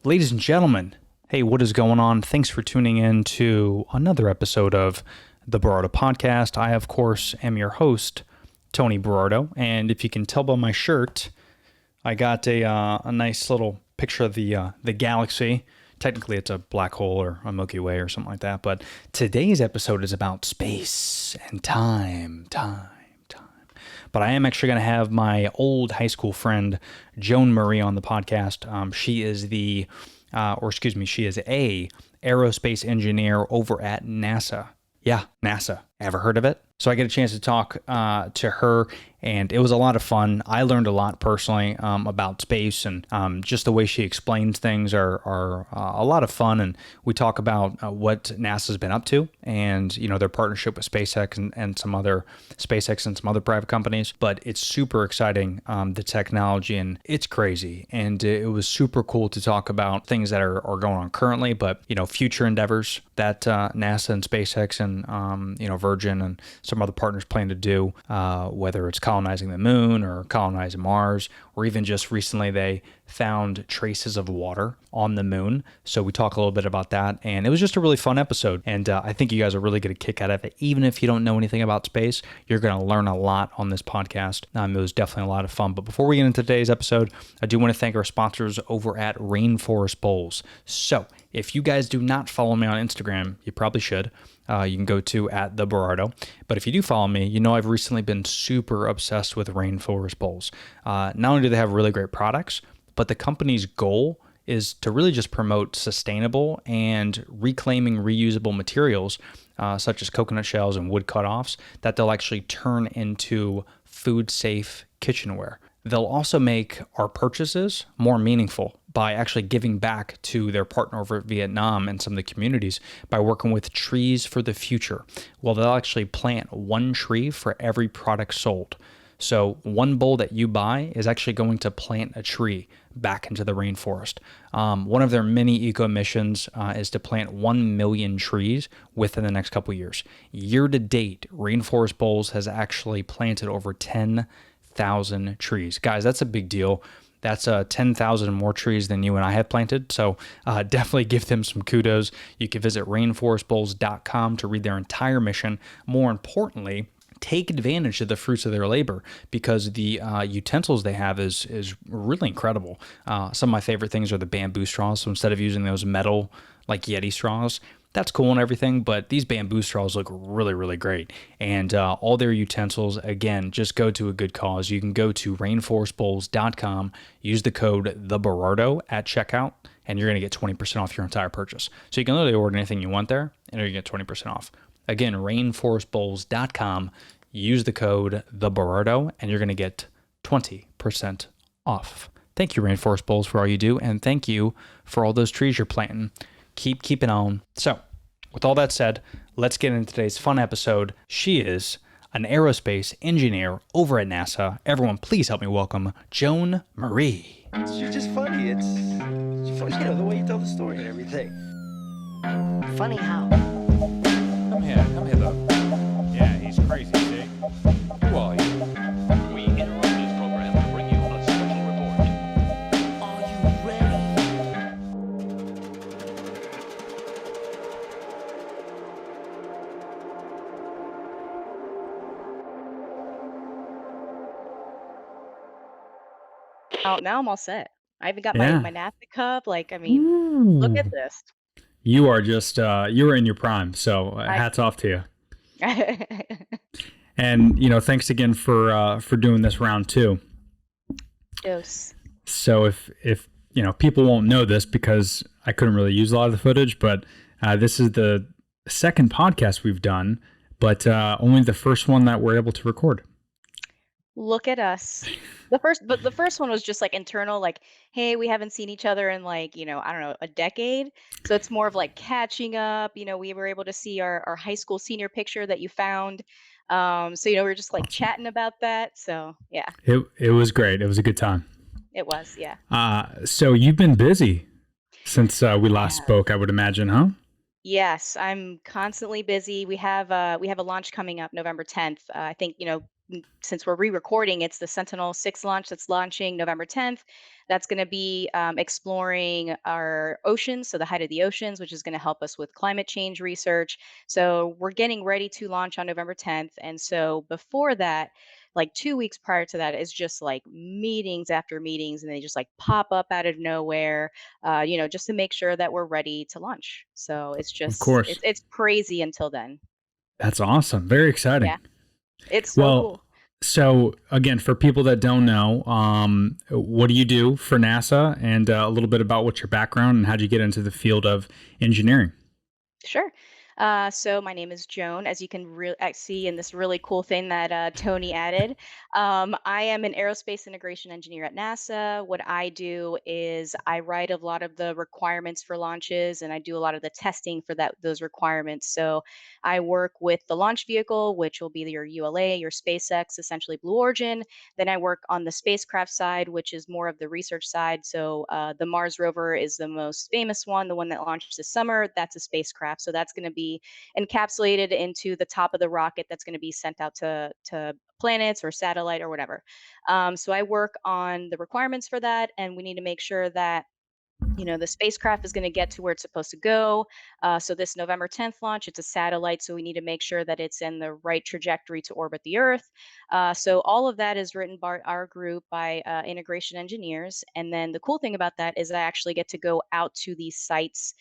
Ladies and gentlemen, hey, what is going on? Thanks for tuning in to another episode of the Berardo Podcast. I, of course, am your host, Tony Berardo, and if you can tell by my shirt, I got a nice little picture of the galaxy. Technically, it's a black hole or a Milky Way or something like that, but today's episode is about space and time. But I am actually going to have my old high school friend, Joan Marie, on the podcast. She is she is a aerospace engineer over at NASA. Yeah, NASA. Ever heard of it? So I get a chance to talk to her, and it was a lot of fun. I learned a lot personally about space, and just the way she explains things are a lot of fun. And we talk about what NASA's been up to, and their partnership with SpaceX and some other private companies. But it's super exciting, the technology, and it's crazy. And it was super cool to talk about things that are going on currently, but future endeavors that NASA and SpaceX and Virgin and some other partners plan to do, whether it's colonizing the moon or colonizing Mars, or even just recently they found traces of water on the moon. So we talk a little bit about that, and it was just a really fun episode. And I think you guys are really going to kick out of it. Even if you don't know anything about space, you're going to learn a lot on this podcast. It was definitely a lot of fun. But before we get into today's episode, I do want to thank our sponsors over at Rainforest Bowls. So if you guys do not follow me on Instagram, you probably should. You can go to @theberardo. But if you do follow me, I've recently been super obsessed with Rainforest Bowls. Not only do they have really great products, but the company's goal is to really just promote sustainable and reclaiming reusable materials, such as coconut shells and wood cutoffs, that they'll actually turn into food-safe kitchenware. They'll also make our purchases more meaningful by actually giving back to their partner over at Vietnam and some of the communities by working with Trees for the Future. Well, they'll actually plant one tree for every product sold. So one bowl that you buy is actually going to plant a tree back into the rainforest. One of their many eco missions is to plant 1 million trees within the next couple years. Year to date, Rainforest Bowls has actually planted over 10,000 trees. Guys, that's a big deal. That's 10,000 more trees than you and I have planted. So definitely give them some kudos. You can visit rainforestbowls.com to read their entire mission. More importantly, take advantage of the fruits of their labor, because the utensils they have is really incredible. Some of my favorite things are the bamboo straws. So instead of using those metal like Yeti straws, that's cool and everything, but these bamboo straws look really, really great. And all their utensils, again, just go to a good cause. You can go to rainforestbowls.com, use the code THEBERARDO at checkout, and you're going to get 20% off your entire purchase. So you can literally order anything you want there, and you get 20% off. Again, rainforestbowls.com, use the code THEBERARDO, and you're going to get 20% off. Thank you, Rainforest Bowls, for all you do, and thank you for all those trees you're planting. Keep keeping on. So, with all that said, let's get into today's fun episode. She is an aerospace engineer over at NASA. Everyone, please help me welcome Joan Marie. You're just funny. It's funny, the way you tell the story and everything. Funny how? Come here, though. Yeah, he's crazy, see? Who are you? We interrupt this program to bring you a special report. Are you ready? Now I'm all set. I even got Yeah. my napkin cup. Look at this. You are just, you were in your prime, so hats off to you. And, thanks again for doing this round too. Yes. So if people won't know this because I couldn't really use a lot of the footage, but this is the second podcast we've done, but only the first one that we're able to record. Look at us. The first one was just like internal, like, hey, we haven't seen each other in I don't know, a decade. So it's more of like catching up. We were able to see our high school senior picture that you found. So we were just like chatting about that. So yeah, It was great. It was a good time. it was, yeah. So you've been busy since we last spoke, I would imagine, huh? Yes, I'm constantly busy. We have a launch coming up November 10th. I think, since we're re-recording, it's the Sentinel-6 launch that's launching November 10th. That's going to be exploring our oceans, so the height of the oceans, which is going to help us with climate change research. So we're getting ready to launch on November 10th, and so before that, like 2 weeks prior to that, is just like meetings after meetings, and they just like pop up out of nowhere, just to make sure that we're ready to launch. So it's Of just course. it's crazy until then. That's awesome. Very exciting. Yeah, it's so Well, cool. so again, for people that don't know, what do you do for NASA, and a little bit about what's your background and how did you get into the field of engineering? Sure. So my name is Joan, as you can see in this really cool thing that Tony added. I am an aerospace integration engineer at NASA. What I do is I write a lot of the requirements for launches, and I do a lot of the testing for those requirements. So I work with the launch vehicle, which will be your ULA, your SpaceX, essentially Blue Origin. Then I work on the spacecraft side, which is more of the research side. So the Mars rover is the most famous one, the one that launched this summer. That's a spacecraft. So that's going to be encapsulated into the top of the rocket that's going to be sent out to planets or satellite or whatever. So I work on the requirements for that, and we need to make sure that the spacecraft is going to get to where it's supposed to go. So this November 10th launch, it's a satellite, so we need to make sure that it's in the right trajectory to orbit the Earth. So all of that is written by our group by integration engineers. And then the cool thing about that is I actually get to go out to these sites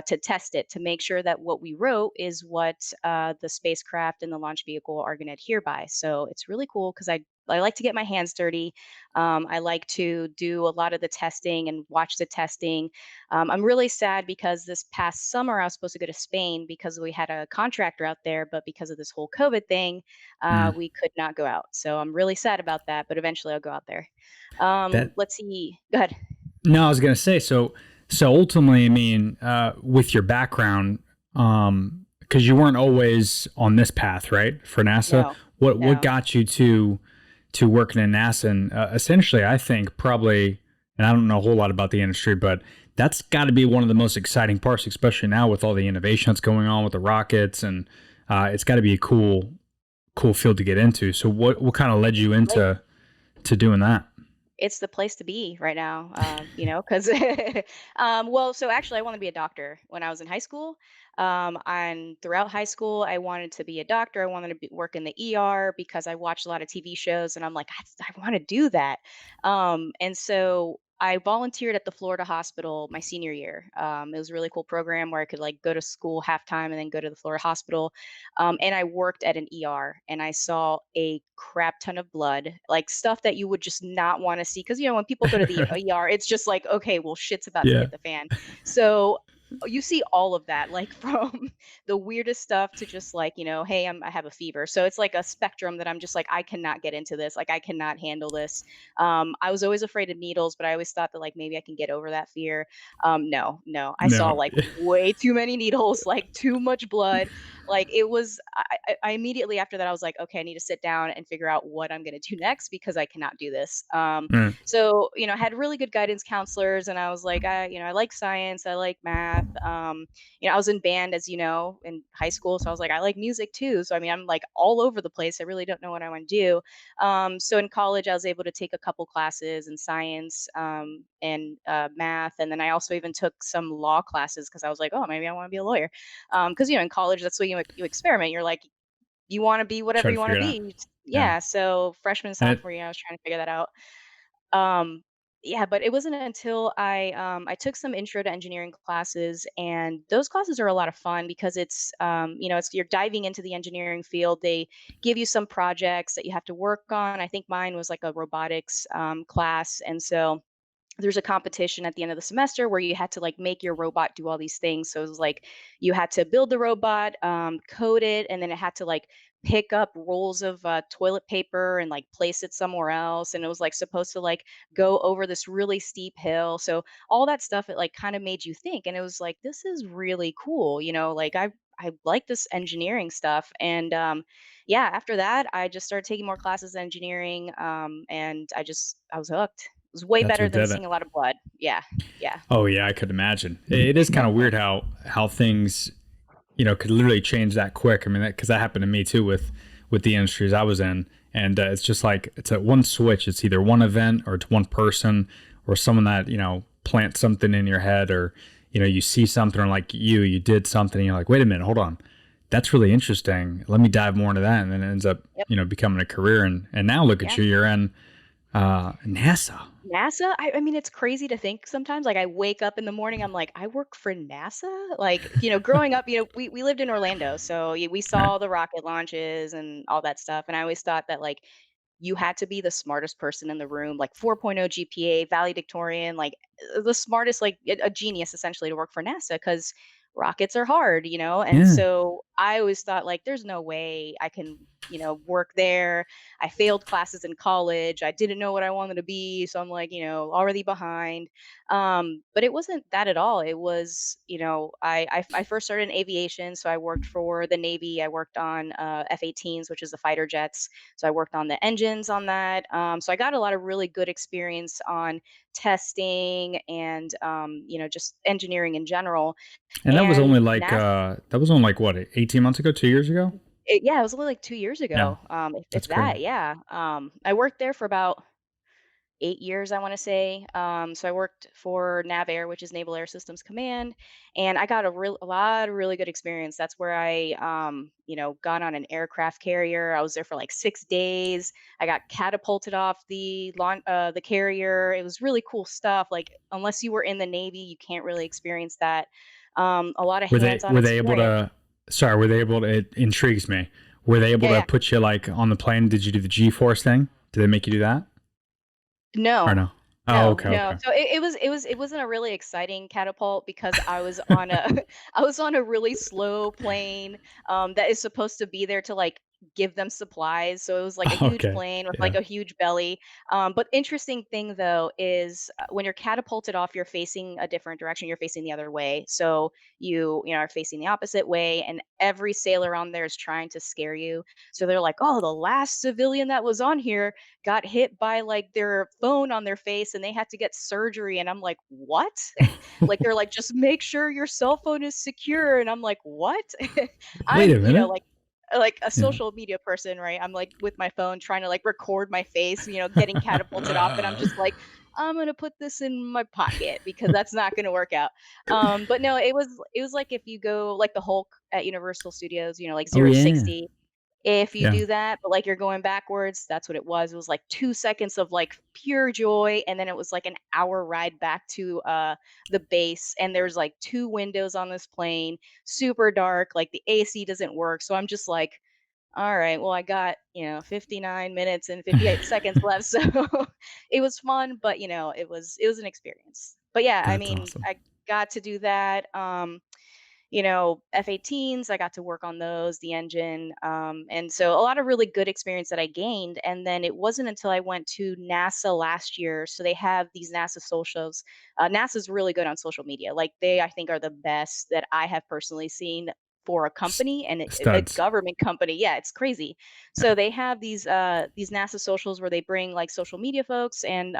to test it, to make sure that what we wrote is what the spacecraft and the launch vehicle are going to adhere by. So it's really cool because I like to get my hands dirty. I like to do a lot of the testing and watch the testing. I'm really sad because this past summer I was supposed to go to Spain because we had a contractor out there, but because of this whole COVID thing, Mm. we could not go out. So I'm really sad about that, but eventually I'll go out there. That Let's see. Go ahead. No, I was gonna say so ultimately, I mean, with your background, because you weren't always on this path, right? For NASA, No, what no. got you to working in NASA? And essentially, I think probably, and I don't know a whole lot about the industry, but that's got to be one of the most exciting parts, especially now with all the innovation that's going on with the rockets, and it's got to be a cool field to get into. So what kind of led you Like, into to doing that? it's the place to be right now, because, well, so actually, I want to be a doctor when I was in high school. And throughout high school, I wanted to be a doctor. I wanted to work in the ER because I watched a lot of TV shows, and I'm like, I want to do that. And so I volunteered at the Florida hospital my senior year. It was a really cool program where I could like go to school halftime and then go to the Florida hospital. And I worked at an ER and I saw a crap ton of blood, like stuff that you would just not want to see. Cause, when people go to the ER, it's just like, okay, well, shit's about to Yeah. hit the fan. So you see all of that, like from the weirdest stuff to just like, hey, I have a fever. So it's like a spectrum that I'm just like, I cannot get into this. Like, I cannot handle this. I was always afraid of needles, but I always thought that like maybe I can get over that fear. No, no, I saw No. like way too many needles, like too much blood. Like it was, I immediately after that, I was like, okay, I need to sit down and figure out what I'm going to do next because I cannot do this. Mm. So, I had really good guidance counselors and I was like, I like science, I like math. I was in band, as you know, in high school. So I was like, I like music too. So, I mean, I'm like all over the place. I really don't know what I want to do. So in college, I was able to take a couple classes in science and math. And then I also even took some law classes because I was like, oh, maybe I want to be a lawyer. Because, in college, that's what you experiment. You're like, you want to be whatever Try to you want to figure it out. be. Yeah. Yeah. So freshman, And it, sophomore year, I was trying to figure that out. Um, yeah, but it wasn't until I took some intro to engineering classes, and those classes are a lot of fun because it's you're diving into the engineering field. They give you some projects that you have to work on. I think mine was like a robotics class, and so there's a competition at the end of the semester where you had to like make your robot do all these things. So it was like you had to build the robot, code it, and then it had to like pick up rolls of toilet paper and like place it somewhere else. And it was like supposed to like go over this really steep hill. So all that stuff, it like kind of made you think. And it was like, this is really cool. Like I like this engineering stuff. And yeah, after that, I just started taking more classes in engineering. And I was hooked. Was way that's better what than did it. seeing a lot of blood. Yeah, yeah. Oh yeah, I could imagine. It is kind of weird how things could literally change that quick. I mean, because that happened to me too with the industries I was in, and it's just like it's at one switch. It's either one event or it's one person or someone that plants something in your head, or you see something, or like you did something, and you're like, wait a minute, hold on, that's really interesting. Let me dive more into that, and then it ends up becoming a career. And now look at you, you're in NASA. NASA? I mean, it's crazy to think sometimes. Like, I wake up in the morning, I'm like, I work for NASA? Like, growing up, we lived in Orlando, so we Right. saw the rocket launches and all that stuff. And I always thought that, like, you had to be the smartest person in the room, like 4.0 GPA, valedictorian, like the smartest, like a genius essentially to work for NASA because rockets are hard, And Yeah. so I always thought, like, there's no way I can, work there. I failed classes in college. I didn't know what I wanted to be. So I'm like, already behind. But it wasn't that at all. It was, I first started in aviation. So I worked for the Navy. I worked on F-18s, which is the fighter jets. So I worked on the engines on that. So I got a lot of really good experience on testing and, just engineering in general. And that was And only like NASA, what, 18 months ago, 2 years ago? yeah, it was only like 2 years Yeah, ago. If that's crazy. that, yeah. I worked there for about 8 years, I want to say. So I worked for NavAir, which is Naval Air Systems Command, and I got a lot of really good experience. That's where I, got on an aircraft carrier. I was there for like 6 days. I got catapulted off the carrier. It was really cool stuff. Like, unless you were in the Navy, you can't really experience that. A lot of Were they hands-on were they able experience. to? Sorry, were they able to? It intrigues me. Were they able Yeah, to yeah. put you like on the plane? Did you do the G-force thing? Did they make you do that or No. no? Oh, No, okay, no. okay. So it wasn't a really exciting catapult because I was on a I was on a really slow plane that is supposed to be there to like give them supplies. So it was like a huge Okay, plane with like yeah. a huge belly. But interesting thing though is when you're catapulted off, you're facing a different direction. You're facing the other way. So are facing the opposite way, and every sailor on there is trying to scare you. So they're like, "Oh, the last civilian that was on here got hit by like their phone on their face and they had to get surgery." And I'm like, what? Like, they're like, just make sure your cell phone is secure. And I'm like, what? Wait a I'm, minute. like a Yeah. social media person, right? I'm like with my phone trying to like record my face, getting catapulted off. And I'm just like, I'm gonna put this in my pocket because that's not gonna work out. But no, it was like if you go like the Hulk at Universal Studios, like Oh zero to yeah, 60, if you yeah. do that, but, like, you're going backwards, that's what it was. It was, like, 2 seconds of, like, pure joy, and then it was, like, an hour ride back to, the base, and there's, like, 2 windows on this plane, super dark, like, the AC doesn't work, so I'm just like, "Alright, well, I got, 59 minutes and 58 seconds left," so it was fun, but, it was an experience. But, yeah, I That's mean, awesome. I got to do that, F-18s, I got to work on those, the engine. And so a lot of really good experience that I gained. And then it wasn't until I went to NASA last year. So they have these NASA socials. NASA's really good on social media. Like, they, I think, are the best that I have personally seen for a S- company and a Studs. government company. Yeah, it's crazy. Yeah. So they have these NASA socials where they bring like social media folks, and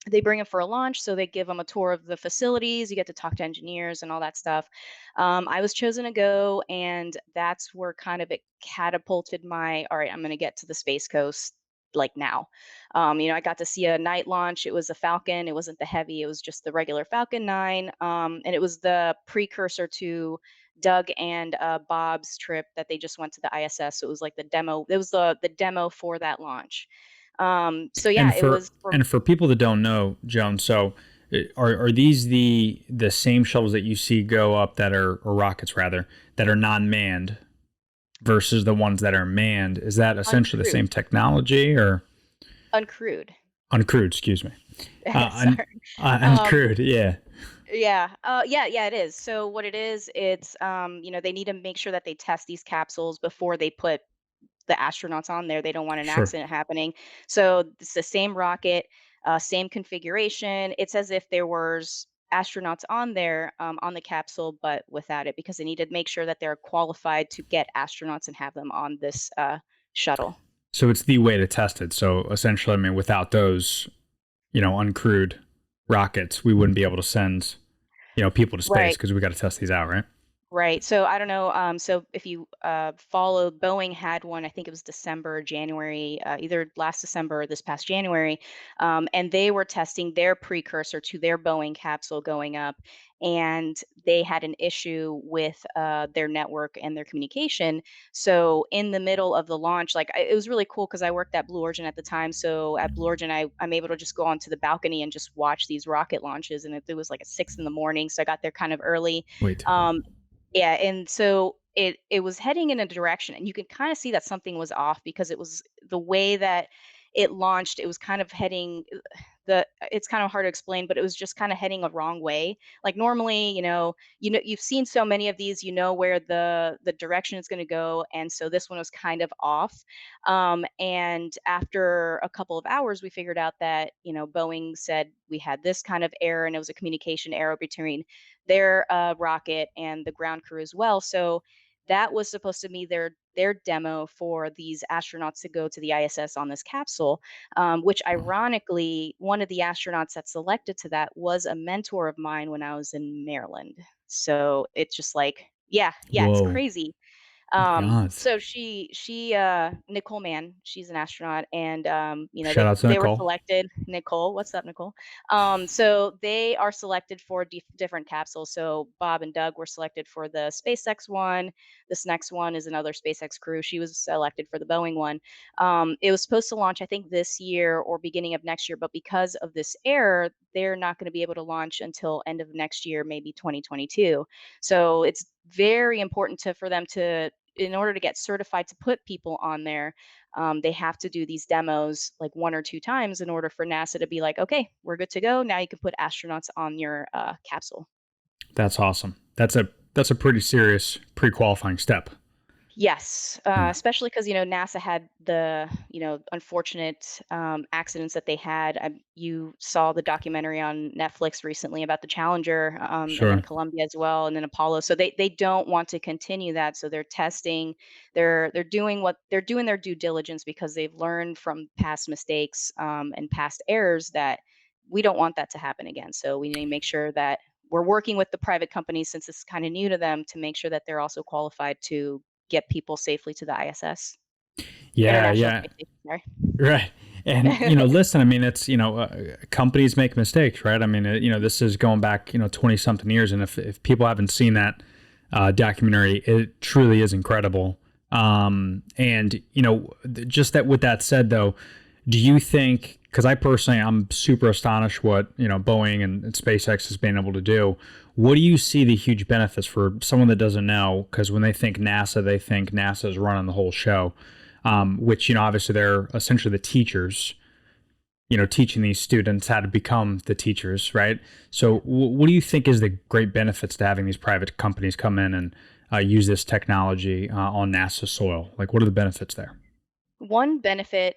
they bring them for a launch, so they give them a tour of the facilities. You get to talk to engineers and all that stuff. I was chosen to go, and that's where kind of it catapulted my, all right, I'm going to get to the Space Coast like now. I got to see a night launch. It was a Falcon. It wasn't the Heavy. It was just the regular Falcon 9. And it was the precursor to Doug and Bob's trip that they just went to the ISS. So it was like the demo. It was the demo for that launch. So yeah, And it was for. for people that don't know, Joan, so are these the same shuttles that you see go up that are, or rockets rather, that are non-manned versus the ones that are manned? Is that essentially the Uncrewed. same technology, or Uncrewed. uncrewed? Excuse me. Sorry. Um, Uncrewed. Yeah. yeah. Yeah, it is. So what it is, it's they need to make sure that they test these capsules before they put the astronauts on there. They don't want an Sure. accident happening. So it's the same rocket, same configuration. It's as if there was astronauts on there, on the capsule, but without it, because they need to make sure that they're qualified to get astronauts and have them on this shuttle. So it's the way to test it. So essentially, I mean, without those, uncrewed rockets, we wouldn't be able to send, people to space Right. because we got to test these out, right? Right. So I don't know. So if you followed, Boeing had one. I think it was December, or January, either last December or this past January, and they were testing their precursor to their Boeing capsule going up, and they had an issue with their network and their communication. So in the middle of the launch, it was really cool because I worked at Blue Origin at the time. So at Blue Origin, I'm able to just go onto the balcony and just watch these rocket launches, and it was like at 6 in the morning, so I got there kind of early. Way too early. Um, yeah, and so it was heading in a direction, and you could kind of see that something was off because it was the way that it launched. It was kind of heading the. It's kind of hard to explain, but it was just kind of heading a wrong way. Like normally, you've seen so many of these, you know where the direction is going to go, and so this one was kind of off. And after a couple of hours, we figured out that Boeing said we had this kind of error, and it was a communication error between their rocket and the ground crew as well. So that was supposed to be their demo for these astronauts to go to the ISS on this capsule, which ironically, one of the astronauts that selected to that was a mentor of mine when I was in Maryland. So it's just like, yeah, it's Whoa. crazy. My God. So Nicole Mann, she's an astronaut, and Shout out to they were Nicole. selected. Nicole, what's up, Nicole? So they are selected for different capsules. So Bob and Doug were selected for the SpaceX one. This next one is another SpaceX crew. She was selected for the Boeing one. It was supposed to launch, I think, this year or beginning of next year, but because of this error, they're not going to be able to launch until end of next year, maybe 2022. So it's very important for them to, in order to get certified to put people on there, they have to do these demos like 1 or 2 times in order for NASA to be like, okay, we're good to go. Now you can put astronauts on your capsule. That's awesome. That's a pretty serious pre-qualifying step. Yes, Yeah. especially because NASA had the unfortunate accidents that they had. You saw the documentary on Netflix recently about the Challenger, and then Sure. Columbia as well, and then Apollo. So they don't want to continue that. So they're testing. They're doing they're doing their due diligence because they've learned from past mistakes and past errors that we don't want that to happen again. So we need to make sure that we're working with the private companies since it's kind of new to them to make sure that they're also qualified to get people safely to the ISS, Yeah, International yeah. Space Station, sorry. Right. And, listen, I mean, it's, companies make mistakes, right? I mean, this is going back, 20 something years. And if people haven't seen that documentary, it truly is incredible. And, just that with that said, though, do you think, because I personally, I'm super astonished what, Boeing and SpaceX has been able to do. What do you see the huge benefits for someone that doesn't know? Because when they think NASA, they think NASA is running the whole show. Which, obviously they're essentially the teachers, teaching these students how to become the teachers, right? So what do you think is the great benefits to having these private companies come in and use this technology on NASA soil? Like, what are the benefits there? One benefit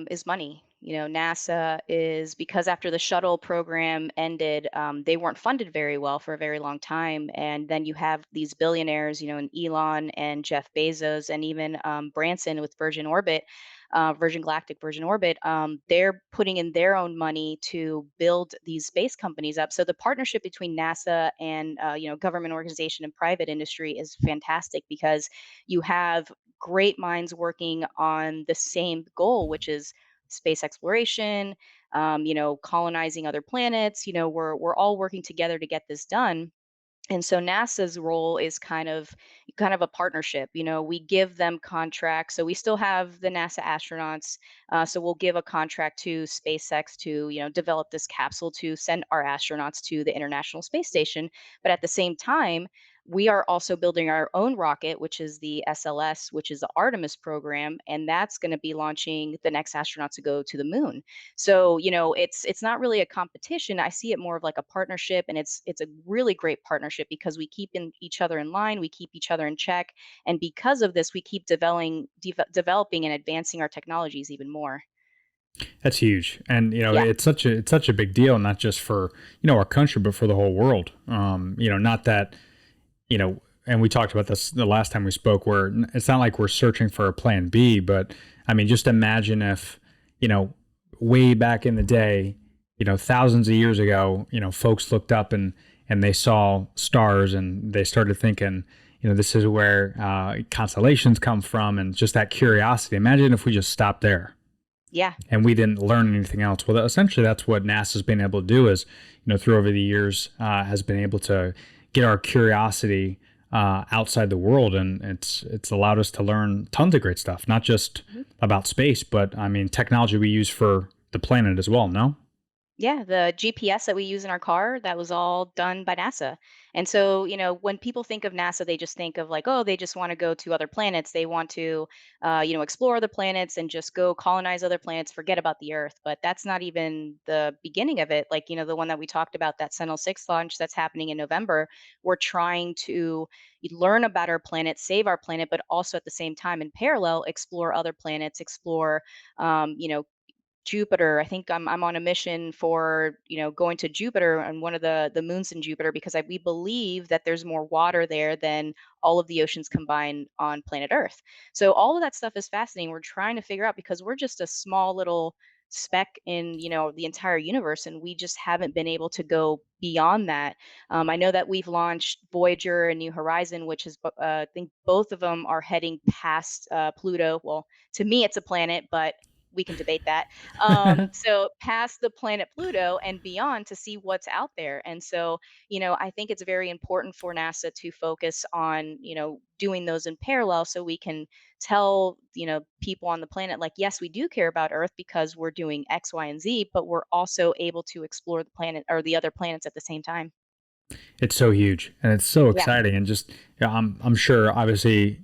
is money. NASA is, because after the shuttle program ended, they weren't funded very well for a very long time. And then you have these billionaires, and Elon and Jeff Bezos, and even Branson with Virgin Galactic, Virgin Orbit. They're putting in their own money to build these space companies up. So the partnership between NASA and government organization and private industry is fantastic because you have great minds working on the same goal, which is space exploration, colonizing other planets. We're all working together to get this done. And so NASA's role is kind of a partnership. We give them contracts. So we still have the NASA astronauts. So we'll give a contract to SpaceX to develop this capsule to send our astronauts to the International Space Station. But at the same time, we are also building our own rocket, which is the SLS, which is the Artemis program, and that's going to be launching the next astronauts to go to the moon. So, it's not really a competition. I see it more of like a partnership, and it's a really great partnership because we keep each other in line, we keep each other in check, and because of this, we keep developing and advancing our technologies even more. That's huge, and Yeah. it's such a big deal, not just for our country, but for the whole world. Not that and we talked about this the last time we spoke, where it's not like we're searching for a plan B, but I mean, just imagine if, way back in the day, thousands of years ago, folks looked up and and they saw stars and they started thinking, this is where constellations come from, and just that curiosity. Imagine if we just stopped there Yeah. and we didn't learn anything else. Well, essentially, that's what NASA's been able to do is, through over the years, has been able to get our curiosity outside the world, and it's allowed us to learn tons of great stuff, not just about space, but I mean technology we use for the planet as well. No? Yeah, the GPS that we use in our car, that was all done by NASA. And so, when people think of NASA, they just think of like, oh, they just want to go to other planets. They want to, explore other planets and just go colonize other planets, forget about the Earth. But that's not even the beginning of it. Like, the one that we talked about, that Sentinel-6 launch that's happening in November, we're trying to learn about our planet, save our planet, but also at the same time, in parallel, explore other planets, explore, Jupiter. I think I'm on a mission for, going to Jupiter and one of the moons in Jupiter, because we believe that there's more water there than all of the oceans combined on planet Earth. So all of that stuff is fascinating. We're trying to figure out, because we're just a small little speck in, the entire universe, and we just haven't been able to go beyond that. I know that we've launched Voyager and New Horizon, which is I think both of them are heading past Pluto. Well, to me it's a planet, but we can debate that. So past the planet Pluto and beyond, to see what's out there. And so, I think it's very important for NASA to focus on, doing those in parallel, so we can tell, people on the planet, like, yes, we do care about Earth because we're doing X, Y, and Z, but we're also able to explore the planet or the other planets at the same time. It's so huge and it's so Yeah. exciting, and just I'm sure obviously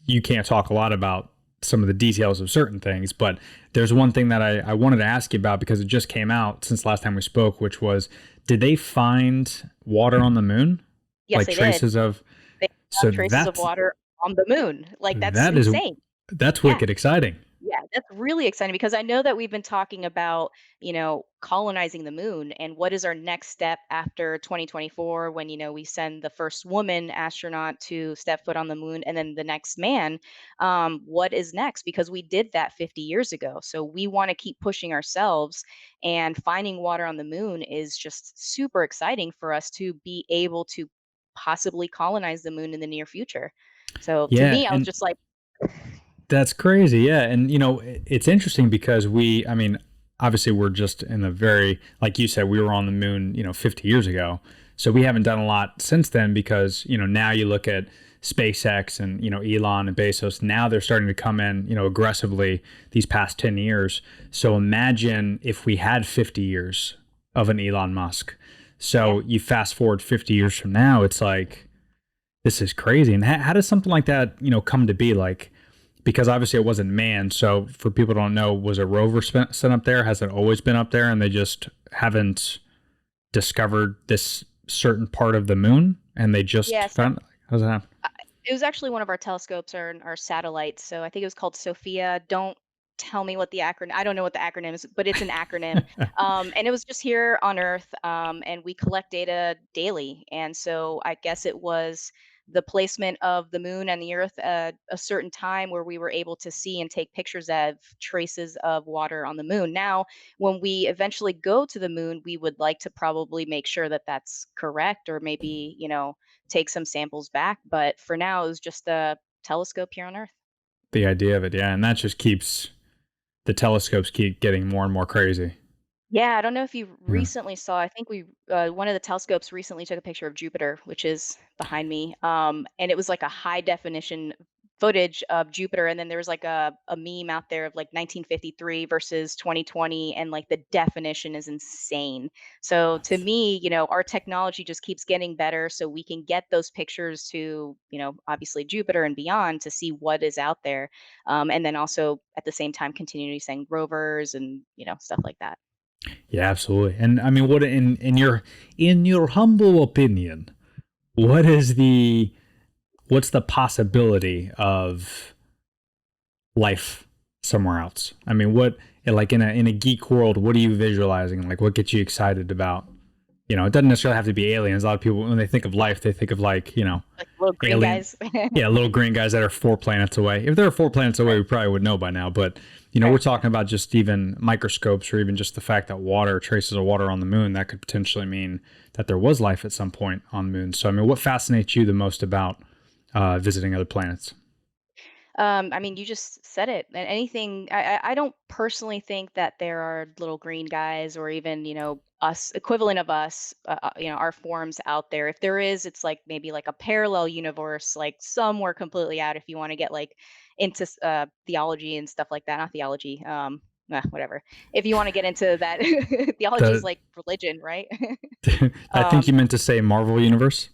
you can't talk a lot about some of the details of certain things, but there's one thing that I wanted to ask you about because it just came out since last time we spoke, which was, did they find water on the moon? Yes, Like they did. traces of, They so found traces of water on the moon. Like, that's that is, insane. that's Yeah. wicked exciting. Yeah, that's really exciting, because I know that we've been talking about, colonizing the moon, and what is our next step after 2024, when, we send the first woman astronaut to step foot on the moon, and then the next man. What is next? Because we did that 50 years ago. So we want to keep pushing ourselves, and finding water on the moon is just super exciting for us to be able to possibly colonize the moon in the near future. So to Yeah, me, I was and just like, that's crazy. Yeah. And, it's interesting because I mean, obviously we're just in the very, like you said, we were on the moon, 50 years ago. So we haven't done a lot since then because, now you look at SpaceX and, Elon and Bezos, now they're starting to come in, aggressively these past 10 years. So imagine if we had 50 years of an Elon Musk. So you fast forward 50 years from now, it's like, this is crazy. And how does something like that, come to be? Like, because obviously it wasn't manned. So for people who don't know, was a rover sent up there? Has it always been up there and they just haven't discovered this certain part of the moon and they just yeah. So found, how's that happen? it was actually one of our telescopes, or our satellites. So I think it was called Sophia. Don't tell me what the acronym. I don't know what the acronym is, but it's an acronym. And it was just here on Earth, and we collect data daily. And so I guess it was the placement of the moon and the Earth at a certain time, where we were able to see and take pictures of traces of water on the moon. Now, when we eventually go to the moon, we would like to probably make sure that that's correct, or maybe, take some samples back. But for now, it was just a telescope here on Earth. The idea of it. Yeah. And that just keeps, the telescopes keep getting more and more crazy. Yeah, I don't know if you Yeah. recently saw. I think we one of the telescopes recently took a picture of Jupiter, which is behind me. And it was like a high definition footage of Jupiter, and then there was like a meme out there of like 1953 versus 2020, and like the definition is insane. So to me, our technology just keeps getting better, so we can get those pictures to, obviously Jupiter and beyond, to see what is out there, and then also at the same time continually send rovers and, stuff like that. Yeah, absolutely. And I mean, what in your humble opinion, what is what's the possibility of life somewhere else? I mean, what, like in a geek world, what are you visualizing? Like, what gets you excited about it doesn't necessarily have to be aliens. A lot of people, when they think of life, they think of like, Like little green alien, guys. yeah, little green guys that are 4 planets away. If they're 4 planets away, we probably would know by now. But, we're Right. talking about just even microscopes or even just the fact that traces of water on the moon, that could potentially mean that there was life at some point on the moon. So, I mean, what fascinates you the most about visiting other planets? I mean, you just said it. And anything, I don't personally think that there are little green guys or even, us equivalent of us, our forms out there. If there is, it's like maybe like a parallel universe, like somewhere completely out. If you want to get like into theology and stuff like that, not theology, whatever. If you want to get into that, theology is The like religion, right? I think um, you meant to say Marvel Universe.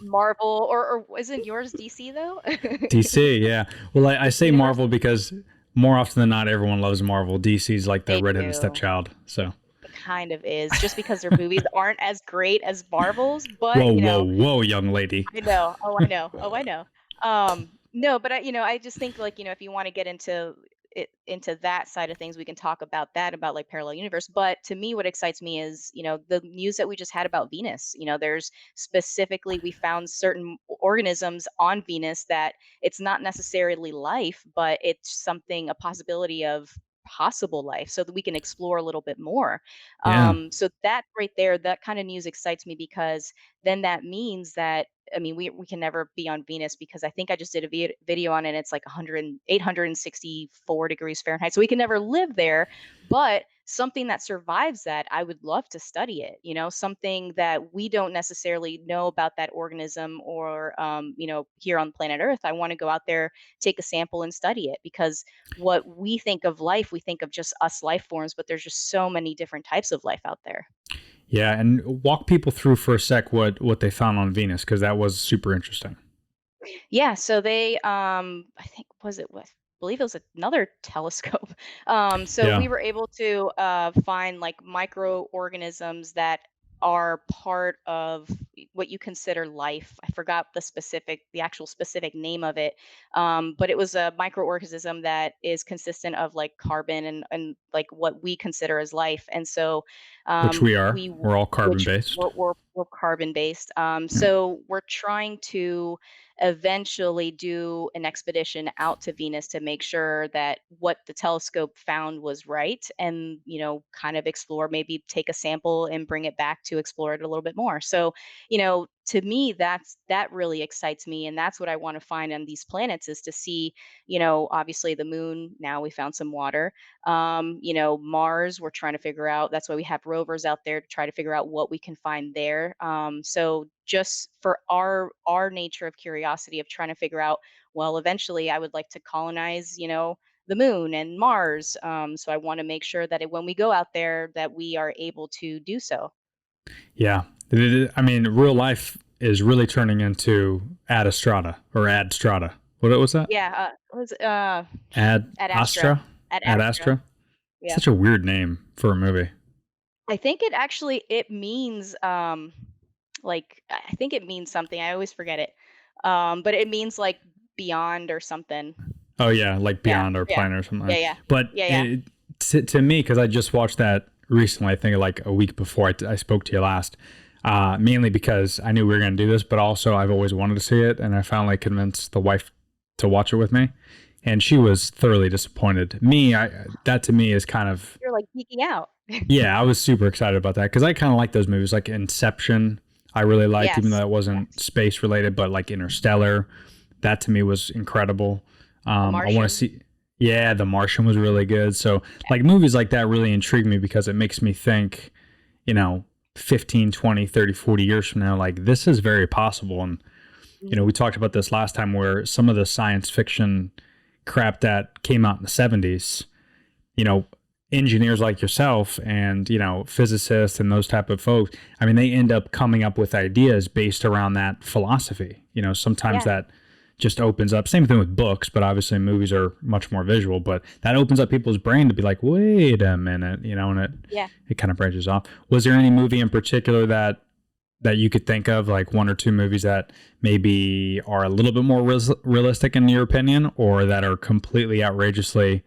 Marvel, or isn't yours DC though? DC, yeah. Well, I say Universe. Marvel because more often than not, everyone loves Marvel. DC's like the They redheaded do. stepchild. So, It kind of is, just because their movies aren't as great as Marvel's, but, whoa, whoa, whoa, young lady. I know. Oh, I know. Oh, I know. No, but I just think like, if you want to get into that side of things, we can talk about that, about like parallel universe. But to me, what excites me is, the news that we just had about Venus. There's specifically we found certain organisms on Venus that it's not necessarily life, but it's something, a possibility of possible life, so that we can explore a little bit more. Yeah, So that right there, that kind of news excites me, because then that means that, I mean, we can never be on Venus, because I think I just did a video on it. It's like 100 864 degrees Fahrenheit. So we can never live there, but something that survives that, I would love to study it. Something that we don't necessarily know about that organism, or here on planet Earth. I want to go out there, take a sample and study it, because what we think of life, we think of just us life forms, but there's just so many different types of life out there. yeah. And walk people through for a sec what they found on Venus, because that was super interesting. Yeah, so they I think, was it with, believe it was another telescope. So Yeah, we were able to find like microorganisms that are part of what you consider life. I forgot the actual specific name of it. But it was a microorganism that is consistent of like carbon, and like what we consider as life. And so which we are. we We're all carbon which based. we're carbon based. Yeah. So we're trying to eventually do an expedition out to Venus to make sure that what the telescope found was right, and, kind of explore, maybe take a sample and bring it back to explore it a little bit more. So, to me, that really excites me. And that's what I want to find on these planets, is to see, obviously the moon, now we found some water. Mars, we're trying to figure out, that's why we have rovers out there to try to figure out what we can find there. So just for our nature of curiosity, of trying to figure out, well, eventually I would like to colonize, the moon and Mars. So I want to make sure that when we go out there, that we are able to do so. Yeah. I mean, real life is really turning into Ad Astrada or Ad Strata. What was that? Yeah, what was it? Ad At Astra. Astra? At Ad Astra. Astra? Yeah. Such a weird name for a movie. I think it means like, I think it means something. I always forget it. But it means like beyond or something. Oh yeah, like Yeah. Beyond or Yeah. Planet or something. Yeah, yeah. But Yeah, yeah. to me, because I just watched that recently, I think like a week before I spoke to you last, mainly because I knew we were going to do this, but also I've always wanted to see it, and I finally convinced the wife to watch it with me, and she was thoroughly disappointed. That to me is kind of, You're like geeking out. yeah, I was super excited about that because I kind of like those movies, like Inception. I really liked, even though Yes. it wasn't Yes. space related, but like Interstellar, that to me was incredible. The I want to Martian. see. Yeah, The Martian was really good. So like movies like that really intrigue me because it makes me think, you know, 15, 20, 30, 40 years from now, like this is very possible. And, you know, Mhm. we talked about this last time where some of the science fiction crap that came out in the 70s, you know, engineers like yourself and, you know, physicists and those type of folks, I mean, they end up coming up with ideas based around that philosophy. You know, sometimes Yeah. that just opens up, same thing with books, but obviously movies are much more visual, but that opens up people's brain to be like, wait a minute, you know, and Yeah. it kind of branches off. Was there any movie in particular that you could think of, like one or two movies that maybe are a little bit more realistic in your opinion, or that are completely outrageously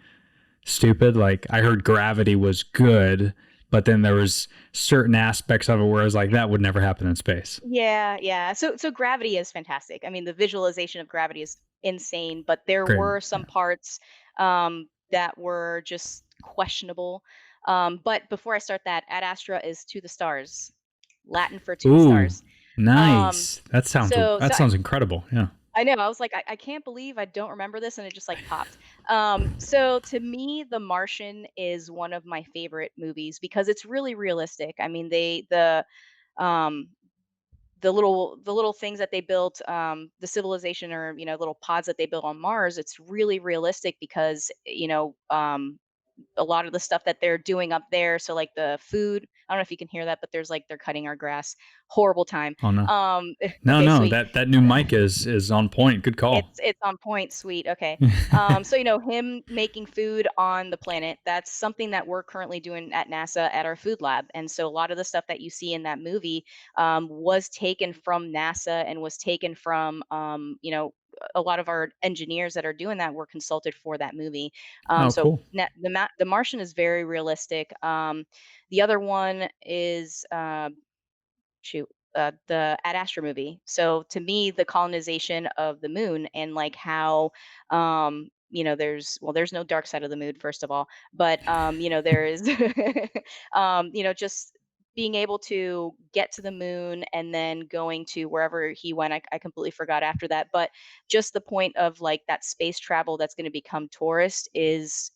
stupid? Like I heard Gravity was good, but then there was certain aspects of it where I was like, that would never happen in space. Yeah, yeah. So gravity is fantastic. I mean, the visualization of gravity is insane, but there Great. were some parts that were just questionable. But before I start that, Ad Astra is to the stars, Latin for to the Ooh, stars. Um, nice. That sounds so that sounds incredible. Yeah. I know. I was like, I can't believe I don't remember this, and it just like popped. So to me, The Martian is one of my favorite movies because it's really realistic. I mean, um, the little things that they built, the civilization or little pods that they built on Mars. It's really realistic because a lot of the stuff that they're doing up there. So like the food, I don't know if you can hear that, but there's like they're cutting our grass. Horrible time. Oh no. No, Okay, no, sweet. that new mic is on point. Good call. It's on point, sweet, okay. So, him making food on the planet, that's something that we're currently doing at NASA at our food lab, and so a lot of the stuff that you see in that movie, was taken from NASA and was taken from, a lot of our engineers that are doing that were consulted for that movie. Oh, So cool. The Martian is very realistic. The other one is, shoot, the Ad Astra movie. So to me, the colonization of the moon and like how, there's no dark side of the moon, first of all, but there is, just being able to get to the moon and then going to wherever he went. I completely forgot after that, but just the point of like that space travel that's going to become tourist is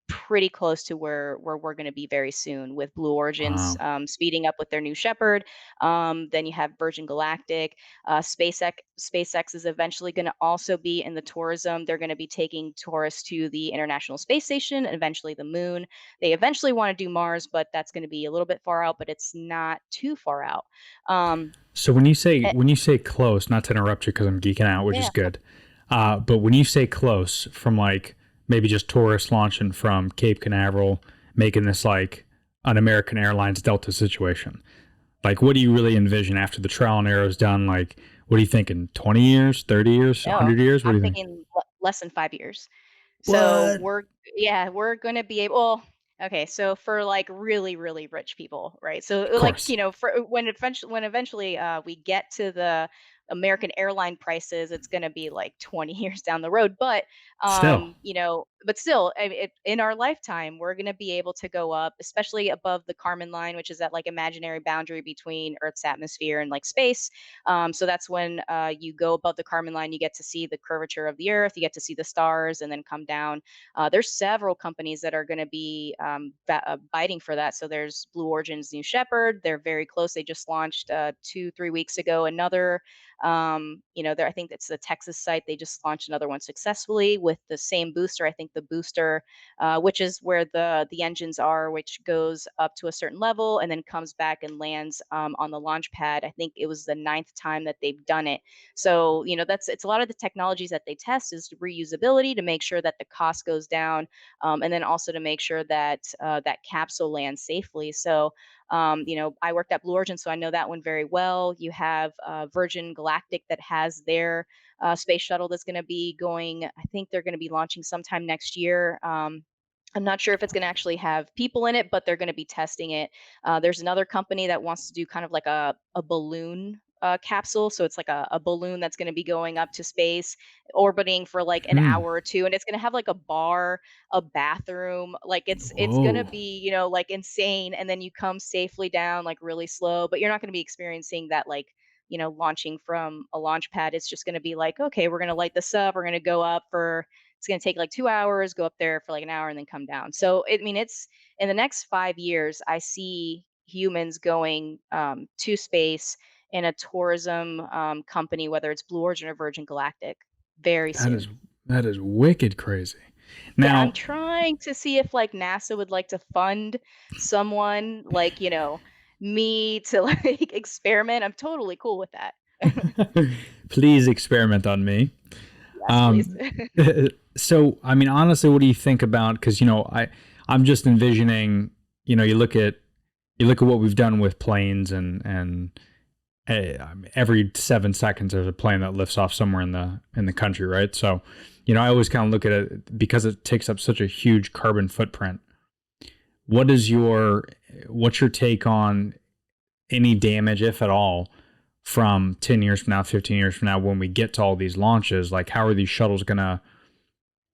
pretty close to where we're going to be very soon with Blue Origin's Wow. speeding up with their new Shepard. Then you have Virgin Galactic. SpaceX is eventually going to also be in the tourism. They're going to be taking tourists to the International Space Station and eventually the moon. They eventually want to do Mars, but that's going to be a little bit far out, but it's not too far out. Um, So when you say eh, close, not to interrupt you because I'm geeking out, which yeah, is good. But when you say close, from like maybe just tourists launching from Cape Canaveral, making this like an American Airlines Delta situation, like what do you really envision after the trial and error is done? Like, what are you thinking? 20 years, 30 years, no, 100 years? What do I'm you think? thinking less than 5 years. So What? we're gonna be able. Well, okay, so for like really, really rich people, right? So Of like course. for when eventually we get to the American airline prices, it's gonna be like 20 years down the road. But Still. but still, in our lifetime, we're gonna be able to go up, especially above the Kármán line, which is that like imaginary boundary between Earth's atmosphere and like space. So that's when you go above the Kármán line, you get to see the curvature of the Earth, you get to see the stars, and then come down. There's several companies that are going to be biting for that. So there's Blue Origin's New Shepard. They're very close. They just launched 2-3 weeks ago another. I think it's the Texas site. They just launched another one successfully with the same booster. I think the booster, which is where the engines are, which goes up to a certain level and then comes back and lands on the launch pad. I think it was the ninth time that they've done it. So it's a lot of the technologies that they test is reusability to make sure that the cost goes down, and then also to make sure that that capsule lands safely. So I worked at Blue Origin, so I know that one very well. You have Virgin Galactic that has their space shuttle that's going to be going. I think they're going to be launching sometime next year. I'm not sure if it's going to actually have people in it, but they're going to be testing it. There's another company that wants to do kind of like a balloon capsule. So it's like a balloon that's going to be going up to space, orbiting for like an Hmm. hour or two, and it's going to have like a bar, a bathroom. Like it's going to Whoa. be like insane. And then you come safely down like really slow, but you're not going to be experiencing that like launching from a launch pad. It's just going to be like, okay, we're going to light this up. We're going to go up for it's going to take like 2 hours, go up there for like an hour, and then come down. So, it's in the next 5 years, I see humans going to space in a tourism company, whether it's Blue Origin or Virgin Galactic, very That is soon. that is wicked crazy. Yeah, I'm Now, trying to see if like NASA would like to fund someone like, me to like experiment. I'm totally cool with that. please experiment on me. Yes, please. Um, so, I mean, honestly, what do you think about? Because I'm just envisioning. You look at what we've done with planes, and I mean, every 7 seconds there's a plane that lifts off somewhere in the country, right? So, I always kind of look at it because it takes up such a huge carbon footprint. what is what's your take on any damage, if at all, from 10 years from now, 15 years from now, when we get to all these launches? Like, how are these shuttles going to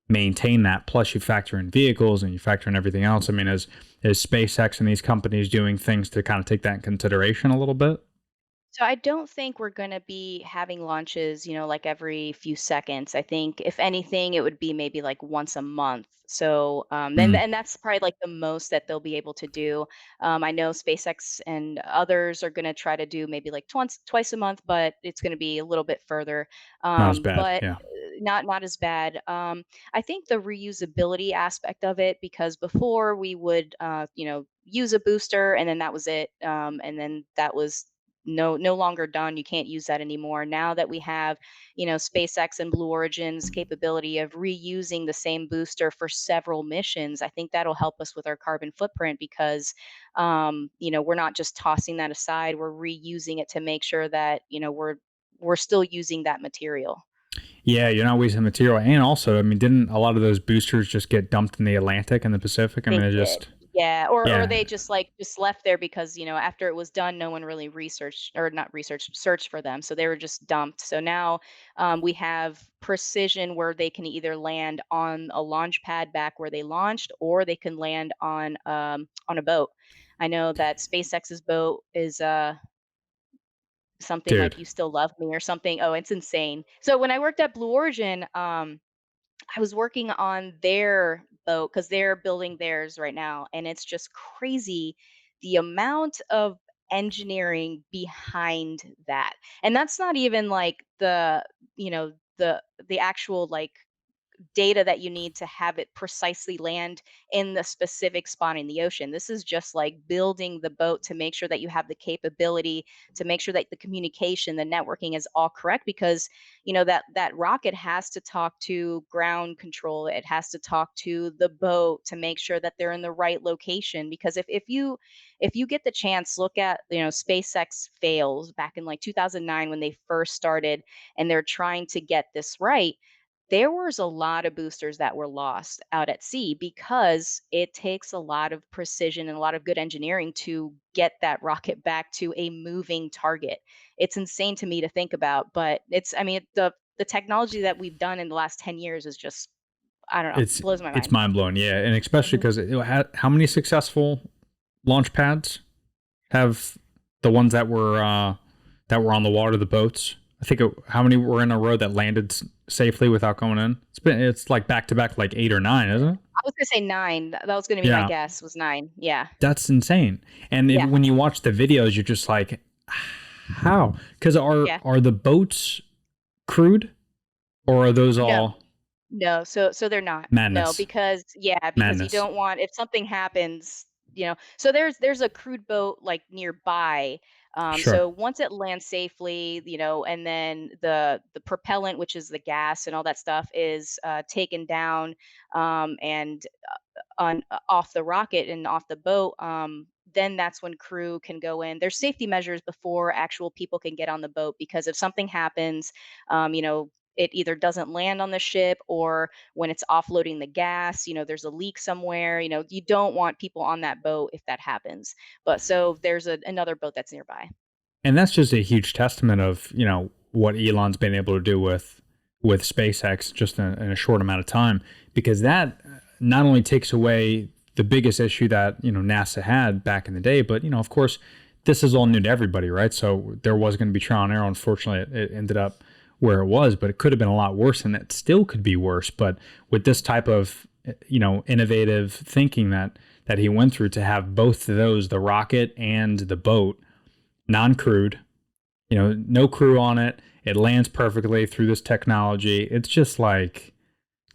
maintain that? Plus, you factor in vehicles and you factor in everything else. I mean, is SpaceX and these companies doing things to kind of take that in consideration a little bit? So I don't think we're going to be having launches, like every few seconds. I think if anything, it would be maybe like once a month. So then, Mm, and that's probably like the most that they'll be able to do. I know SpaceX and others are going to try to do maybe like twice a month, but it's going to be a little bit further. not as bad. But Yeah. not as bad. I think the reusability aspect of it, because before we would, use a booster and then that was it, and then that was no longer done. You can't use that anymore. Now that we have, SpaceX and Blue Origin's capability of reusing the same booster for several missions, I think that'll help us with our carbon footprint because, we're not just tossing that aside. We're reusing it to make sure that we're still using that material. Yeah, you're not wasting material. And also, I mean, didn't a lot of those boosters just get dumped in the Atlantic and the Pacific? I They mean, it did. just, Yeah, or yeah, they just left there because, after it was done, no one really researched or not researched, searched for them. So they were just dumped. So now we have precision where they can either land on a launch pad back where they launched, or they can land on a boat. I know that SpaceX's boat is something like dude. "You Still Love Me" or something. Oh, it's insane. So when I worked at Blue Origin, I was working on their boat because they're building theirs right now, and it's just crazy the amount of engineering behind that. And that's not even like the actual like data that you need to have it precisely land in the specific spot in the ocean. This is just like building the boat to make sure that you have the capability to make sure that the communication, the networking is all correct because that rocket has to talk to ground control. It has to talk to the boat to make sure that they're in the right location because if you get the chance, look at SpaceX fails back in like 2009 when they first started and they're trying to get this right. There was a lot of boosters that were lost out at sea because it takes a lot of precision and a lot of good engineering to get that rocket back to a moving target. It's insane to me to think about, but I mean, the technology that we've done in the last 10 years is just, I don't know, It's blows my it's mind. mind blowing, yeah, and especially Mhm. because how many successful launch pads have the ones that were on the water, the boats? I think how many were in a row that landed safely without going in? It's like back to back, like 8 or 9, isn't it? I was gonna say 9. That was gonna be my Yeah, guess, was 9. Yeah. that's insane. And Yeah. when you watch the videos, you're just like, how? Because Yeah. are the boats crewed or are those No. all No, so they're not. No, madness? because you Madness. don't want if something happens, so there's a crude boat like nearby. Sure. So once it lands safely, and then the propellant, which is the gas and all that stuff, is taken down and on off the rocket and off the boat, then that's when crew can go in. There's safety measures before actual people can get on the boat because if something happens, it either doesn't land on the ship or when it's offloading the gas, there's a leak somewhere. You don't want people on that boat if that happens. But so there's another boat that's nearby. And that's just a huge testament of, what Elon's been able to do with SpaceX just in a short amount of time, because that not only takes away the biggest issue that, NASA had back in the day, but, of course, this is all new to everybody, right? So there was going to be trial and error. Unfortunately, it ended up where it was, but it could have been a lot worse, and it still could be worse. But with this type of, innovative thinking that he went through, to have both of those, the rocket and the boat, non-crewed, no crew on it. It lands perfectly through this technology. It's just like,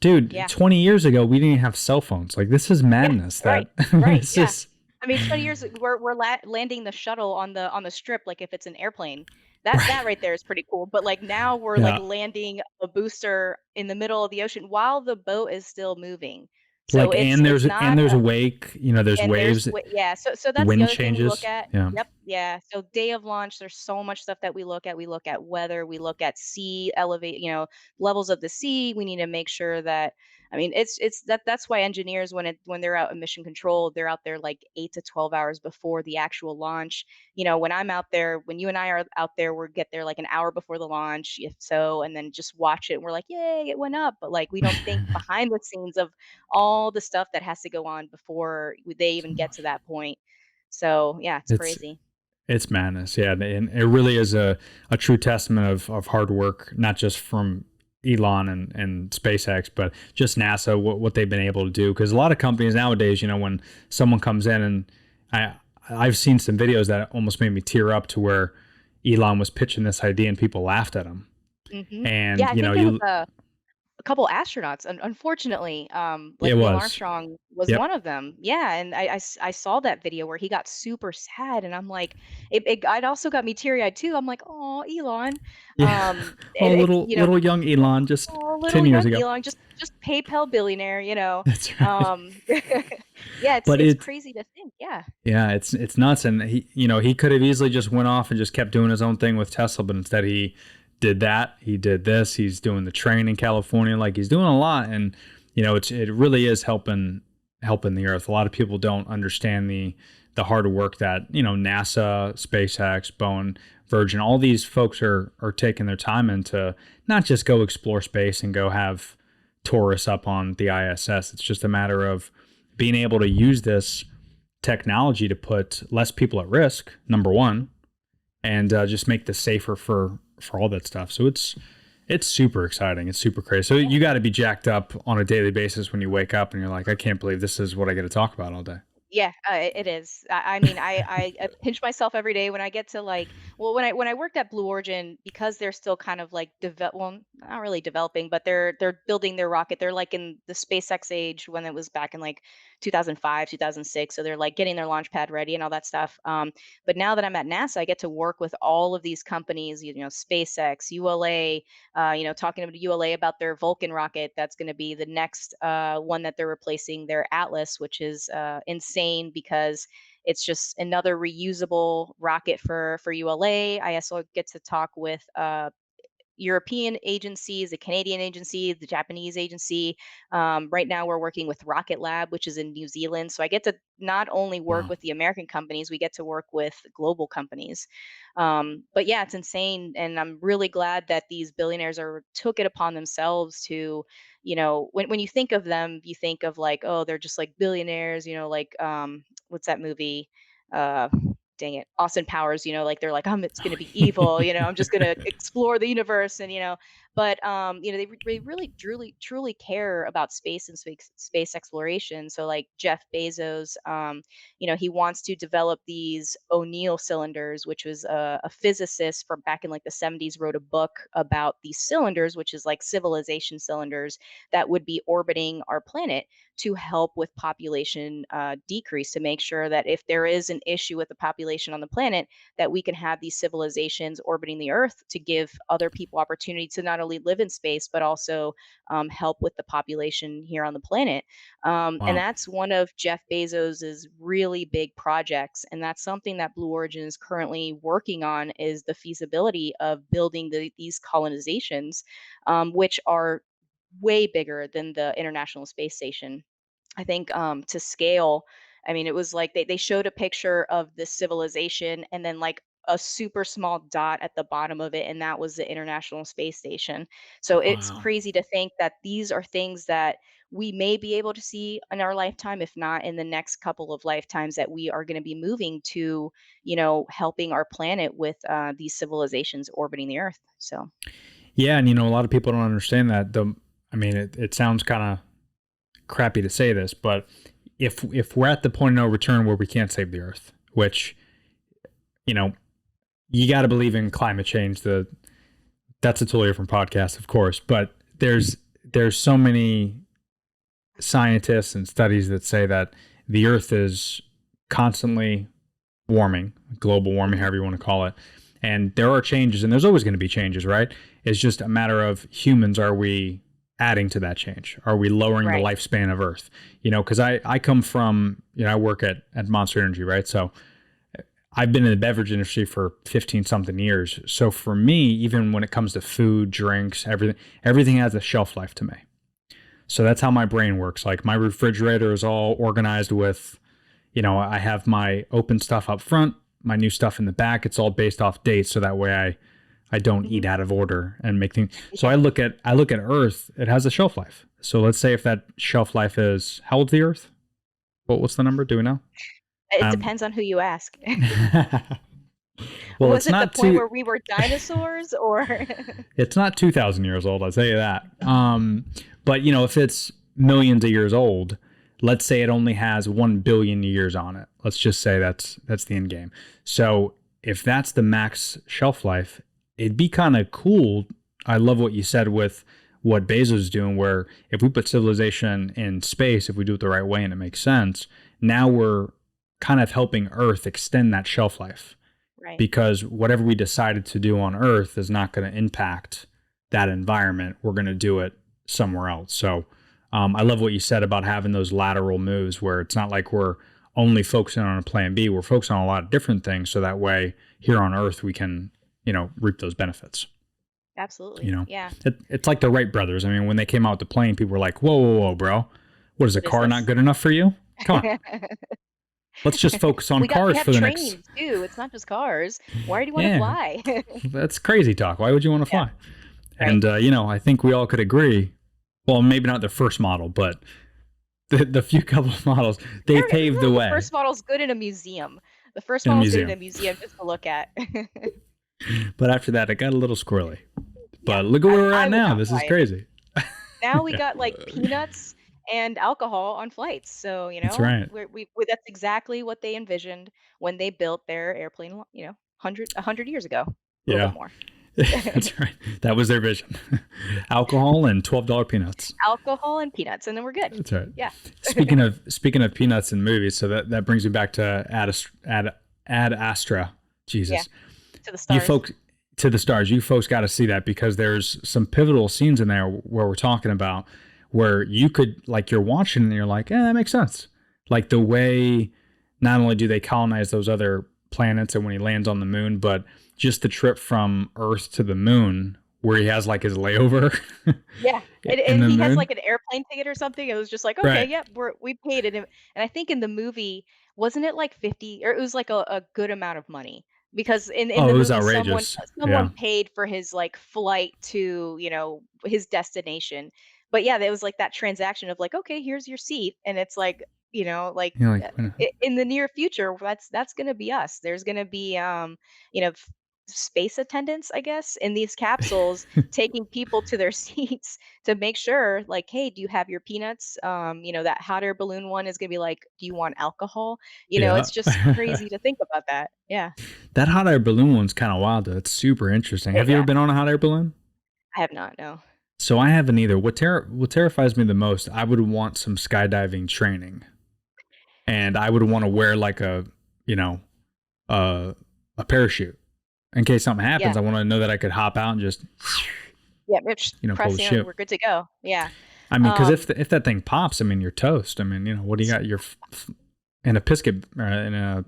dude, Yeah. 20 years ago, we didn't have cell phones. Like, this is Yeah. madness Right. that Right. it's Yeah. just, I mean, 20 years we're landing the shuttle on the strip like if it's an airplane. That right. right there is pretty cool. But like now we're like Yeah. landing a booster in the middle of the ocean while the boat is still moving. So Like, it's and not there's a wake, there's and there's waves, yeah, so that's the wind other thing we look changes. at. Yeah. Yep, yeah. So day of launch, there's so much stuff that we look at. We look at weather, we look at sea elevate, levels of the sea. We need to make sure that I mean, that's why engineers when they're out in mission control, they're out there like 8 to 12 hours before the actual launch. When I'm out there, when you and I are out there, we get there like an hour before the launch, if so, and then just watch it and we're like, "Yay, it went up." But like we don't think behind the scenes of all the stuff that has to go on before they even get to that point. So, yeah, it's It's crazy. it's madness, yeah, and it really is a true testament of hard work, not just from Elon and SpaceX, but just NASA, what they've been able to do. Because a lot of companies nowadays, when someone comes in, and I've seen some videos that almost made me tear up, to where Elon was pitching this idea and people laughed at him. Yeah, And I think there was a couple astronauts. Unfortunately, it like Neil was, Armstrong was yep, one of them. Yeah, and I saw that video where he got super sad, and I'm like, it also got me teary eyed too. I'm like, oh, Elon, yeah. Oh, it little young Elon, just oh, little 10 years young ago. Elon, just PayPal billionaire. That's right. Um, yeah, But it's it crazy to think. Yeah, Yeah, it's nuts, and he could have easily just went off and just kept doing his own thing with Tesla, but instead he did that. He did this. He's doing the train in California, like he's doing a lot, and it really is helping the Earth. A lot of people don't understand the hard work that NASA, SpaceX, Boeing, Virgin, all these folks are taking their time into not just go explore space and go have tourists up on the ISS. It's just a matter of being able to use this technology to put less people at risk, number one, and just make this safer for all that stuff. So it's super exciting. It's super crazy. So you got to be jacked up on a daily basis when you wake up and you're like, I can't believe this is what I get to talk about all day. yeah, it is. I mean, I pinch myself every day when I get to like, well, when I worked at Blue Origin, because they're still kind of like well, not really developing, but they're building their rocket. They're like in the SpaceX age when it was back in like 2005, 2006. So they're like getting their launch pad ready and all that stuff. But now that I'm at NASA, I get to work with all of these companies, SpaceX, ULA, talking to ULA about their Vulcan rocket. That's going to be the next one that they're replacing their Atlas, which is insane because it's just another reusable rocket for ULA. I also get to talk with European agencies, the Canadian agency, the Japanese agency. Right now, we're working with Rocket Lab, which is in New Zealand. So I get to not only work Wow. with the American companies, we get to work with global companies. But yeah, it's insane, and I'm really glad that these billionaires are took it upon themselves to, when you think of them, you think of like, oh, they're just like billionaires, like what's that movie? Uh, dang it, Austin Powers, like they're like, it's going to be evil, I'm just going to explore the universe, and but they really truly care about space and space exploration. So like Jeff Bezos, he wants to develop these O'Neill cylinders, which was a physicist from back in like the 70s wrote a book about these cylinders, which is like civilization cylinders that would be orbiting our planet to help with population decrease, to make sure that if there is an issue with the population on the planet, that we can have these civilizations orbiting the Earth to give other people opportunity to not only live in space but also help with the population here on the planet. And Wow. that's one of Jeff Bezos's really big projects, and that's something that Blue Origin is currently working on, is the feasibility of building these colonizations, which are way bigger than the International Space Station. I think to scale, I mean, it was like they showed a picture of this civilization and then like a super small dot at the bottom of it, and that was the International Space Station. So it's Wow. crazy to think that these are things that we may be able to see in our lifetime, if not in the next couple of lifetimes, that we are going to be moving to, helping our planet with these civilizations orbiting the Earth. So. Yeah, and a lot of people don't understand that. I mean, it sounds kind of crappy to say this, but if we're at the point of no return where we can't save the Earth, which you know you got to believe in climate change. That's a totally different podcast, of course, but there's so many scientists and studies that say that the Earth is constantly warming, global warming, however you want to call it. And there are changes, and there's always going to be changes, right? It's just a matter of humans. Are we adding to that change? Are we lowering the Right. lifespan of Earth? Because I come from, I work at Monster Energy, right? So I've been in the beverage industry for 15 something years. So for me, even when it comes to food, drinks, everything has a shelf life to me. So that's how my brain works. Like my refrigerator is all organized with, I have my open stuff up front, my new stuff in the back. It's all based off dates, so that way I don't eat out of order and make things. So I look at Earth. It has a shelf life. So let's say if that shelf life is, how old's the Earth? What's the number? Do we know? It depends on who you ask. Well, Was it's it the not point where we were dinosaurs, or? It's not 2,000 years old. I'll tell you that. But if it's millions of years old, let's say it only has 1 billion years on it. Let's just say that's the end game. So if that's the max shelf life, it'd be kind of cool. I love what you said with what Bezos is doing, where if we put civilization in space, if we do it the right way and it makes sense, now we're kind of helping Earth extend that shelf life. Right. Because whatever we decided to do on Earth is not going to impact that environment. We're going to do it somewhere else. So I love what you said about having those lateral moves where it's not like we're only focusing on a plan B. We're focusing on a lot of different things. So that way here on Earth, we can, reap those benefits. Absolutely. Yeah. It's like the Wright brothers. I mean, when they came out with the plane, people were like, whoa, bro. What is a car not good enough for you? Come on. Let's just focus on cars for the next. We have trains too. It's not just cars. Why do you want to fly? That's crazy talk. Why would you want to fly? Right. And I think we all could agree. Well, maybe not the first model, but the few couple of models, they paved the way. The first model's good in a museum. The first model's good in a museum just to look at. But after that, it got a little squirrely. But look at where we're at now. This is crazy. Now we got like peanuts and alcohol on flights. So, that's right. That's exactly what they envisioned when they built their airplane, 100 years ago. A little bit more. That's right. That was their vision. Alcohol and $12 peanuts. Alcohol and peanuts, and then we're good. That's right. Yeah. Speaking of peanuts and movies, so that brings me back to Ad Astra. Jesus. Yeah. To the stars. You folks got to see that, because there's some pivotal scenes in there where we're talking about where you could, like, you're watching and you're like, that makes sense. Like the way not only do they colonize those other planets and when he lands on the moon, but just the trip from Earth to the moon where he has like his layover. Yeah. And he has like an airplane ticket or something. It was just like, okay, right. we paid it. And I think in the movie, wasn't it like 50, or it was like a good amount of money? Because in the movie, someone paid for his like flight to, his destination. But yeah, there was like that transaction of like, okay, here's your seat. And it's like, in the near future, that's going to be us. There's going to be, space attendants, I guess, in these capsules, taking people to their seats to make sure, like, hey, do you have your peanuts? That hot air balloon one is going to be like, do you want alcohol? It's just crazy to think about that. Yeah. That hot air balloon one's kind of wild, though. It's super interesting. Have you ever been on a hot air balloon? I have not, no. So I haven't either. What terrifies me the most, I would want some skydiving training. And I would want to wear like a parachute. In case something happens, I want to know that I could hop out and just press in, we're good to go. Yeah. I mean, because if that thing pops, I mean, you're toast. I mean, what do you got? You're in a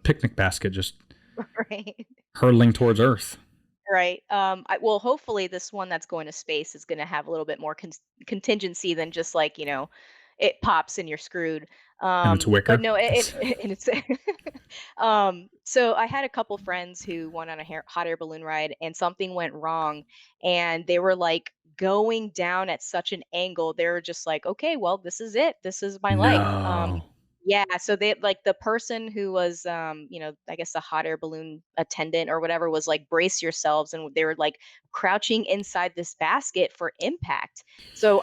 picnic basket, just hurtling towards Earth. Right. Well, hopefully this one that's going to space is going to have a little bit more contingency than just like, it pops and you're screwed. And it's wicker. But no, and it's so I had a couple friends who went on a hot air balloon ride, and something went wrong, and they were like going down at such an angle. They were just like, okay, well, this is it. This is my life. Yeah, so they like the person who was I guess the hot air balloon attendant or whatever was like, brace yourselves, and they were like crouching inside this basket for impact. So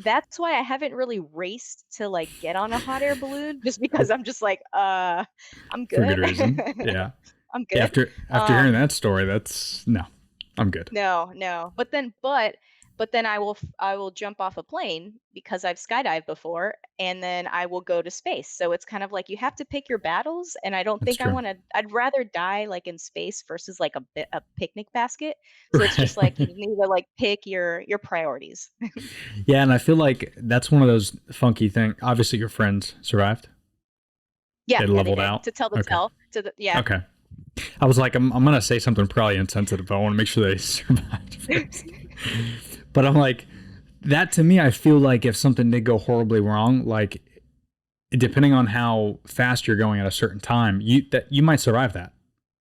that's why I haven't really raced to like get on a hot air balloon, just because I'm just like I'm good. For good reason. Yeah. I'm good. After hearing that story, I'm good. No. But then I will jump off a plane because I've skydived before, and then I will go to space. So it's kind of like you have to pick your battles, and I don't think I want to. I'd rather die like in space versus like a picnic basket. So it's just like you need to like pick your priorities. Yeah, and I feel like that's one of those funky things. Obviously, your friends survived. Yeah, they leveled out to tell the tale. Okay. I was like, I'm gonna say something probably insensitive, but I want to make sure they survived first. But I'm like, that to me, I feel like if something did go horribly wrong, like depending on how fast you're going at a certain time, you might survive that.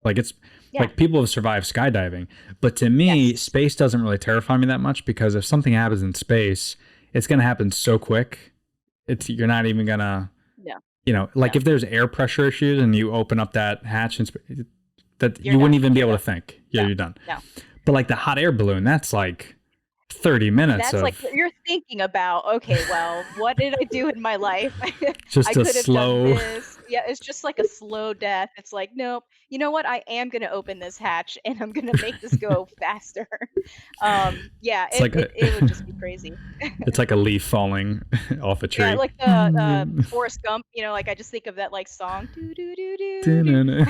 Like it's Yeah. like people have survived skydiving, but to me, Yes. space doesn't really terrify me that much because if something happens in space, it's going to happen so quick. You're not even gonna, No. like No. if there's air pressure issues and you open up that hatch and that You're you wouldn't done. even be You're able to done. think. Yeah, No. you're done. No. But like the hot air balloon, that's like 30 minutes That's like of you're thinking about, okay, well, what did I do in my life? I just a could have done slow. this. Yeah, it's just like a slow death. It's like, nope. You know what? I am gonna open this hatch and I'm gonna make this go faster. Yeah, It's like a it would just be crazy. it's like a leaf falling off a Yeah, tree. like the Forrest Gump, like I just think of that like song. Do do do do do.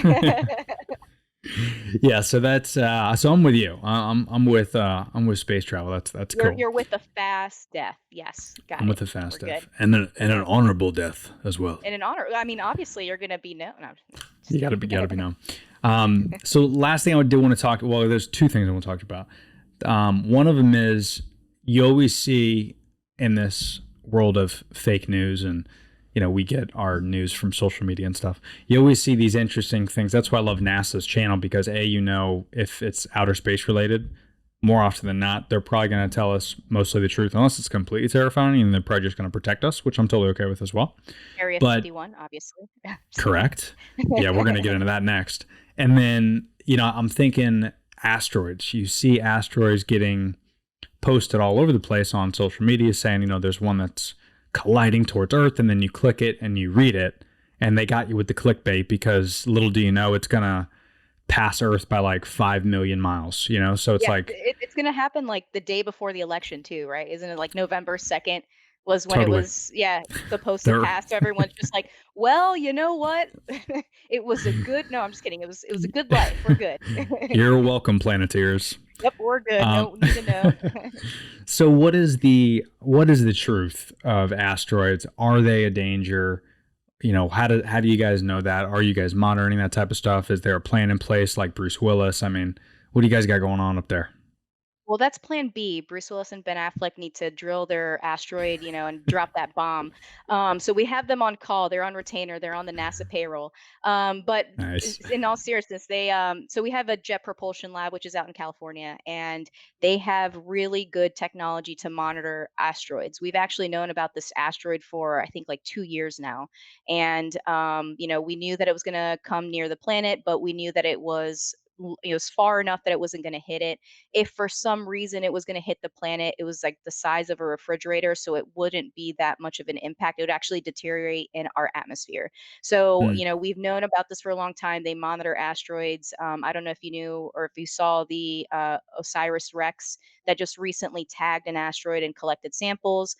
Yeah, so that's so I'm with you. I'm with space travel. That's You're cool. you're with a fast death. Yes, got I'm it. with a We're fast good. death and an honorable death as well. And an honor. I mean, obviously, you're gonna be no. No, just You gotta kidding. be known. So last thing I do want to talk. Well, there's two things I want to talk about. One of them is you always see in this world of fake news and we get our news from social media and stuff. You always see these interesting things. That's why I love NASA's channel because if it's outer space related, more often than not, they're probably going to tell us mostly the truth, unless it's completely terrifying, and they're probably just going to protect us, which I'm totally okay with as well. Area But 51, obviously. correct. Yeah, we're going to get into that next. And then, I'm thinking asteroids. You see asteroids getting posted all over the place on social media saying, there's one that's colliding towards Earth, and then you click it and you read it, and they got you with the clickbait because little do you know it's going to pass Earth by like 5 million miles, So it's Yeah, like it's gonna happen like the day before the election too, right? Isn't it like November 2nd was when it totally. was, yeah, supposed to They're, pass. So everyone's just like, well, you know what? It was a good, no, I'm just kidding. It was a good life. We're good. you're welcome, Planeteers. Yep, we're good. Um, No need to know. so what is the truth of asteroids? Are they a danger? How do you guys know that? Are you guys monitoring that type of stuff? Is there a plan in place like Bruce Willis? I mean, what do you guys got going on up there? Well, that's plan B. Bruce Willis and Ben Affleck need to drill their asteroid, and drop that bomb. So we have them on call. They're on retainer. They're on the NASA payroll. But Nice. in all seriousness, so we have a jet propulsion lab, which is out in California, and they have really good technology to monitor asteroids. We've actually known about this asteroid for, I think, like 2 years now. And, we knew that it was going to come near the planet, but we knew that it was far enough that it wasn't going to hit it. If for some reason it was going to hit the planet, it was like the size of a refrigerator, so it wouldn't be that much of an impact. It would actually deteriorate in our atmosphere. So, Hmm. we've known about this for a long time. They monitor asteroids. I don't know if you knew or if you saw the Osiris Rex that just recently tagged an asteroid and collected samples.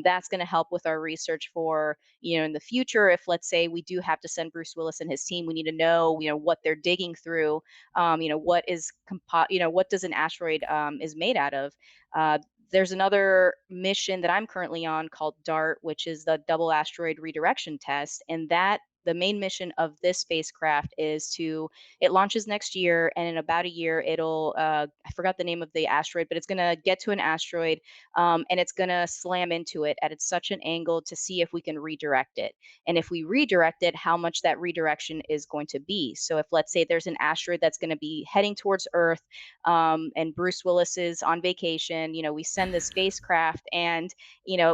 That's going to help with our research for, in the future, if let's say we do have to send Bruce Willis and his team, we need to know, what they're digging through, what does an asteroid is made out of. uh, there's another mission that I'm currently on called DART, which is the double asteroid redirection test, and that the main mission of this spacecraft is it launches next year, and in about a year it'll I forgot the name of the asteroid, but it's going to get to an asteroid, and it's going to slam into it at such an angle to see if we can redirect it. And if we redirect it, how much that redirection is going to be. So if let's say there's an asteroid that's going to be heading towards Earth, and Bruce Willis is on vacation, we send the spacecraft and,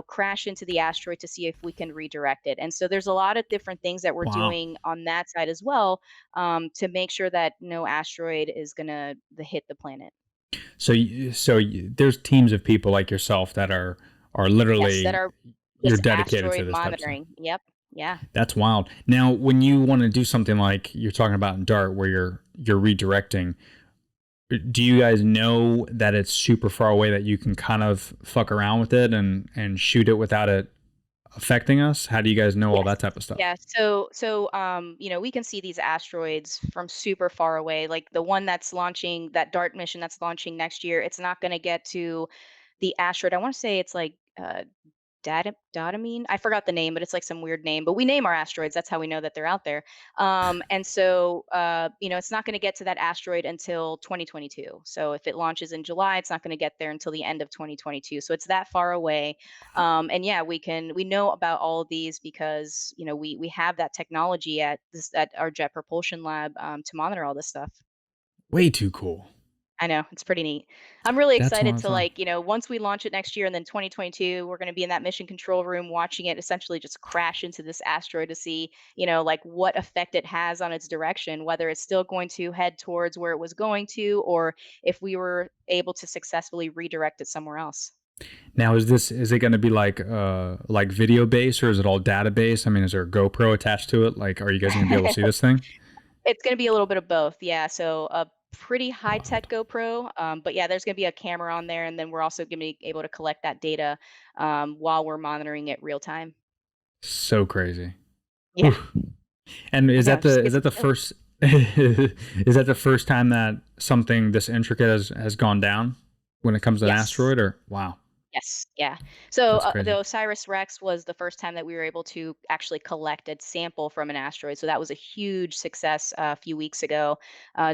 crash into the asteroid to see if we can redirect it. And so there's a lot of different things that we're Wow. doing on that side as well, to make sure that no asteroid is going to hit the planet. There's teams of people like yourself that are Yes, that literally are you're just dedicated to asteroid this type of stuff. monitoring. Yep. Yeah. That's wild. Now, when you want to do something like you're talking about in Dart, where you're redirecting, do you guys know that it's super far away that you can kind of fuck around with it and shoot it without it affecting us? How do you guys know all Yes. that type of stuff? Yeah. So we can see these asteroids from super far away. Like the one that's launching, that DART mission that's launching next year, it's not going to get to the asteroid. I want to say it's like Dottamine. I forgot the name, but it's like some weird name. But we name our asteroids. That's how we know that they're out there. And so, it's not going to get to that asteroid until 2022. So if it launches in July, it's not going to get there until the end of 2022. So it's that far away. And yeah, we know about all of these because we have that technology at our Jet Propulsion Lab to monitor all this stuff. Way too cool. I know, it's pretty neat. I'm really That's excited to awesome. once we launch it next year and then 2022, we're going to be in that mission control room watching it essentially just crash into this asteroid to see, like what effect it has on its direction, whether it's still going to head towards where it was going to, or if we were able to successfully redirect it somewhere else. Now, is it going to be like video based, or is it all database? I mean, is there a GoPro attached to it? Like, are you guys going to be able to see this thing? It's gonna be a little bit of both, yeah. So a pretty high tech GoPro, but yeah, there's gonna be a camera on there, and then we're also gonna be able to collect that data while we're monitoring it real time. So crazy. Yeah, And I is know. that Just the is gets that the first is that the first time that something this intricate has gone down when it comes to an yes. asteroid? Or wow, Yes, yeah. So that's crazy. the Osiris-Rex was the first time that we were able to actually collect a sample from an asteroid. So that was a huge success a few weeks ago.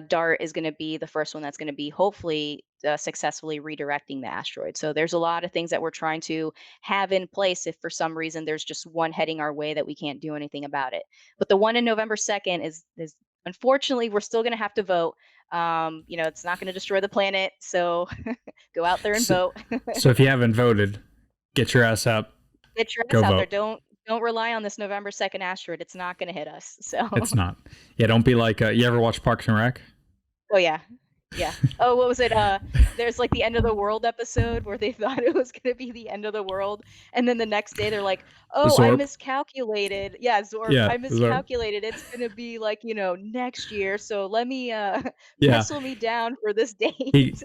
DART is going to be the first one that's going to be hopefully successfully redirecting the asteroid. So there's a lot of things that we're trying to have in place if for some reason there's just one heading our way that we can't do anything about it. But the one in November 2nd is unfortunately we're still going to have to vote. It's not going to destroy the planet, so go out there and So, vote. so if you haven't voted, get your ass up, Get your ass go out there. vote. Don't rely on this November 2nd asteroid. It's not gonna hit us. So It's not. Yeah, don't be like you ever watch Parks and Rec? oh yeah. Yeah. Oh, what was it? There's like the end of the world episode where they thought it was gonna be the end of the world. And then the next day they're like, oh, I Zorp. miscalculated. Yeah, Zorp, Yeah, I Zorp. miscalculated. It's gonna be like, next year. So let me Yeah, pencil me down for this date.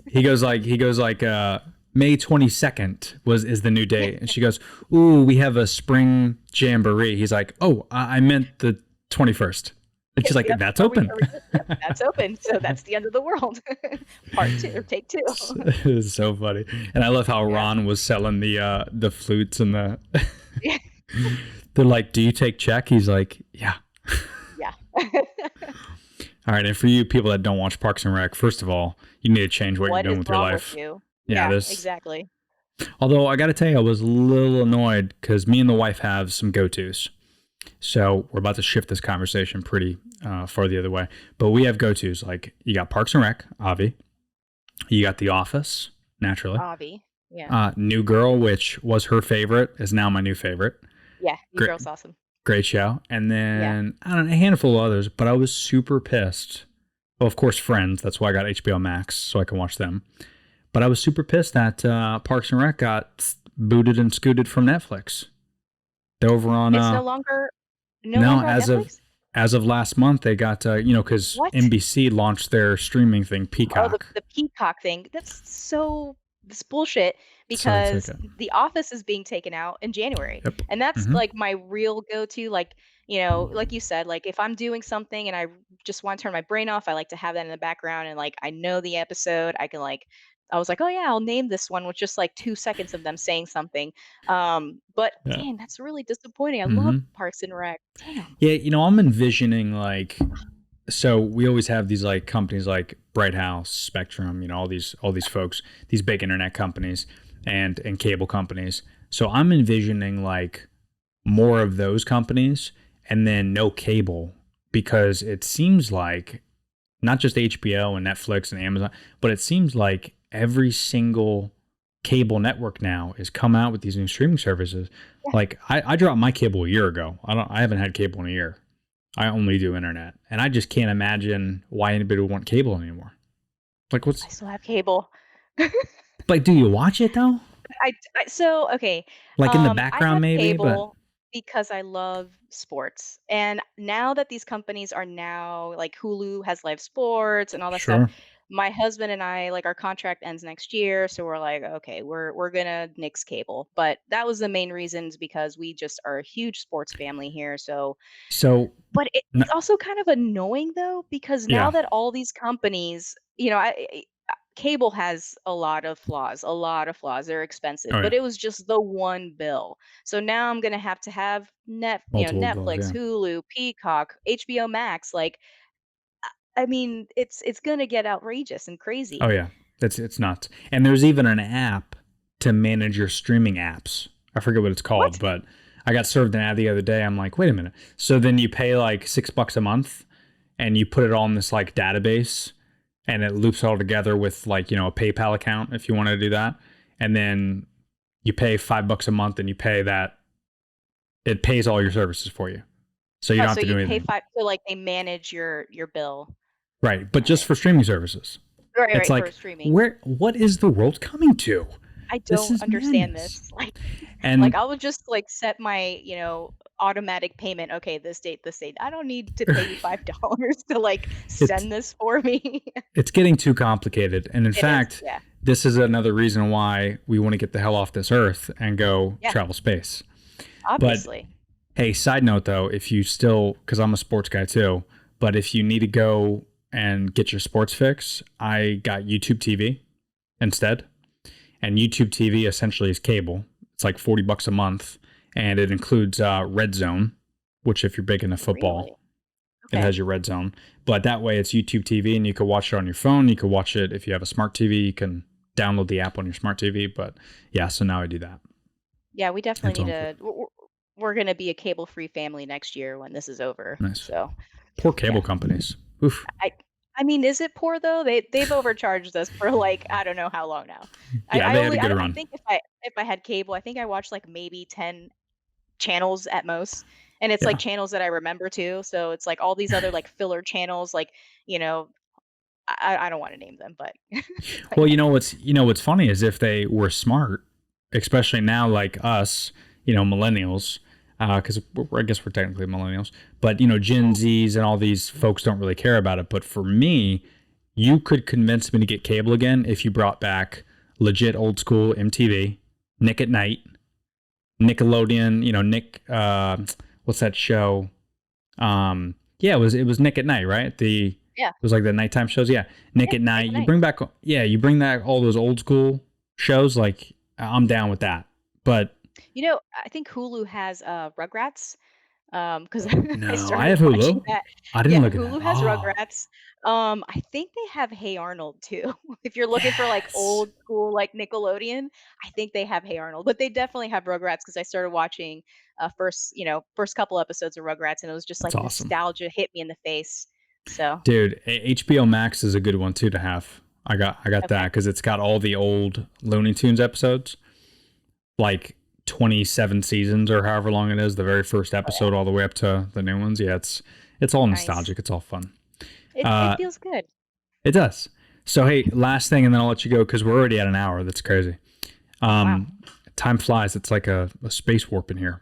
he goes like May 22nd is the new Yeah. date, and she goes, ooh, we have a spring jamboree. He's like, oh, I meant the 21st, and she's like, Yep. that's open. Are we good? Yep, that's open. So that's the end of the world. Part two or take two. It's so funny, and I love how Yeah. Ron was selling the flutes and the. Yeah. They're like, do you take check? He's like, yeah. Yeah. All right, and for you people that don't watch Parks and Rec, first of all, you need to change what you're What doing is with your wrong with life. you? Yeah, Yeah, this. exactly. Although I got to tell you, I was a little annoyed because me and the wife have some go-tos. So we're about to shift this conversation pretty far the other way. But we have go-tos. Like you got Parks and Rec, Avi. You got The Office, naturally. Avi. Yeah. New Girl, which was her favorite, is now my new favorite. Yeah, you Great, girl's awesome. great show. And Yeah. then I don't know, a handful of others. But I was super pissed. Well, of course, Friends. That's why I got HBO Max so I can watch them. But I was super pissed that Parks and Rec got booted and scooted from Netflix. They're over on It's no no, longer on Netflix? as of last month they got because What? NBC launched their streaming thing Oh, the Peacock. the Peacock thing. That's bullshit So they took because it. The Office is being taken out in January. Yep. And that's Hmm. like my real go-to. Like, like you said, like if I'm doing something and I just want to turn my brain off, I like to have that in the background and like I know the episode. I was like, oh yeah, I'll name this one with just like 2 seconds of them saying something. But Yeah. dang, that's really disappointing. I love Hmm. Parks and Rec. Damn. Yeah, I'm envisioning so we always have these like companies like Bright House, Spectrum, all these folks, these big internet companies and cable companies. So I'm envisioning like more of those companies and then no cable because it seems like not just HBO and Netflix and Amazon, but it seems like every single cable network now is come out with these new streaming services. Yeah. Like I dropped my cable a year ago. I haven't had cable in a year. I only do internet, and I just can't imagine why anybody would want cable anymore. Like, what's I still have cable. like? Do you watch it though? So okay, Like in the I background, have maybe, but cable because I love sports, and now that these companies are now like Hulu has live sports and all that stuff, sure. my husband and I like our contract ends next year, so we're like, okay, we're gonna nix cable. But that was the main reasons because we just are a huge sports family here. So, So, but it's n- also kind of annoying though because now yeah, that all these companies, cable has a lot of flaws, a lot of flaws. They're expensive, Oh yeah, but it was just the one bill. So now I'm gonna have to have multiple bills. Netflix, Yeah. Hulu, Peacock, HBO Max. Like, I mean, it's gonna get outrageous and Oh crazy. yeah, it's nuts. And there's even an app to manage your streaming apps. I forget what it's called, What? but I got served an ad the other day. I'm like, wait a minute. So then you pay like $6 a month, and you put it all in this like database, and it loops all together with like a PayPal account if you want to do that, and then you pay $5 a month, and you pay that. It pays all your services for you, so you Oh, don't have so to do you pay anything. five, so like they manage your bill. Right, but All just right. for streaming services. Right, It's right, for like, streaming. what is the world coming to? I This don't is understand madness. this. Like And I would just like set my, automatic payment. Okay, this date, this date. I don't need to pay you $5 to like it's send this for me. it's getting too complicated. And in It is. fact, Yeah. this is another reason why we want to get the hell off this earth and go Yeah, travel space. But obviously. hey, side note though, if you still, because I'm a sports guy too, but if you need to go and get your sports fix, I got YouTube TV instead. And YouTube TV essentially is cable. It's like $40 a month, and it includes Red Zone, which if you're big into Really? football, it Okay. has your Red Zone. But that way, it's YouTube TV, and you can watch it on your phone. You can watch it if you have a smart TV. You can download the app on your smart TV. But yeah, so now I do that. Yeah, we definitely It's need all good. to. We're gonna be a cable-free family next year when this is over. Nice. So Poor cable yeah. companies. Oof. I I mean, is it poor though? They've overcharged us for like I don't know how long now. Yeah, they had a good I run. think if I had cable, I think I watched like maybe 10 channels at most. And it's like Yeah. channels that I remember too. So it's like all these other like filler channels, like, you know, I don't want to name them, but but Well, yeah. what's funny is if they were smart, especially now like us, millennials, because I guess we're technically millennials, but Gen Zs and all these folks don't really care about it. But for me, you could convince me to get cable again if you brought back legit old school MTV, Nick at Night, Nickelodeon. Nick. What's that show? Yeah, it was Nick at Night, right? Yeah. It was like the nighttime shows. Yeah, Nick Yeah. at Night Night. and You night. bring back, yeah, you bring back all those old school shows. Like I'm down with that. But I think Hulu has Rugrats. Because I no, I started have watching Hulu. that. I didn't Yeah, look at that. Hulu has Oh, Rugrats. I think they have Hey Arnold too. If you're looking for like yes, old school like Nickelodeon, I think they have Hey Arnold, but they definitely have Rugrats because I started watching first couple episodes of Rugrats and it was just that's like awesome, nostalgia hit me in the face. So, dude. HBO Max is a good one too to have. I got that okay. because it's got all the old Looney Tunes episodes, like 27 seasons or however long it is, the very first Oh yeah. episode all the way up to the new ones. Yeah, it's all Nice. nostalgic. It's all fun. It Uh, feels good. it does. So hey, last thing, and then I'll let you go because we're already at an hour. That's crazy. Oh wow. Um, time flies. It's like a space warp in here.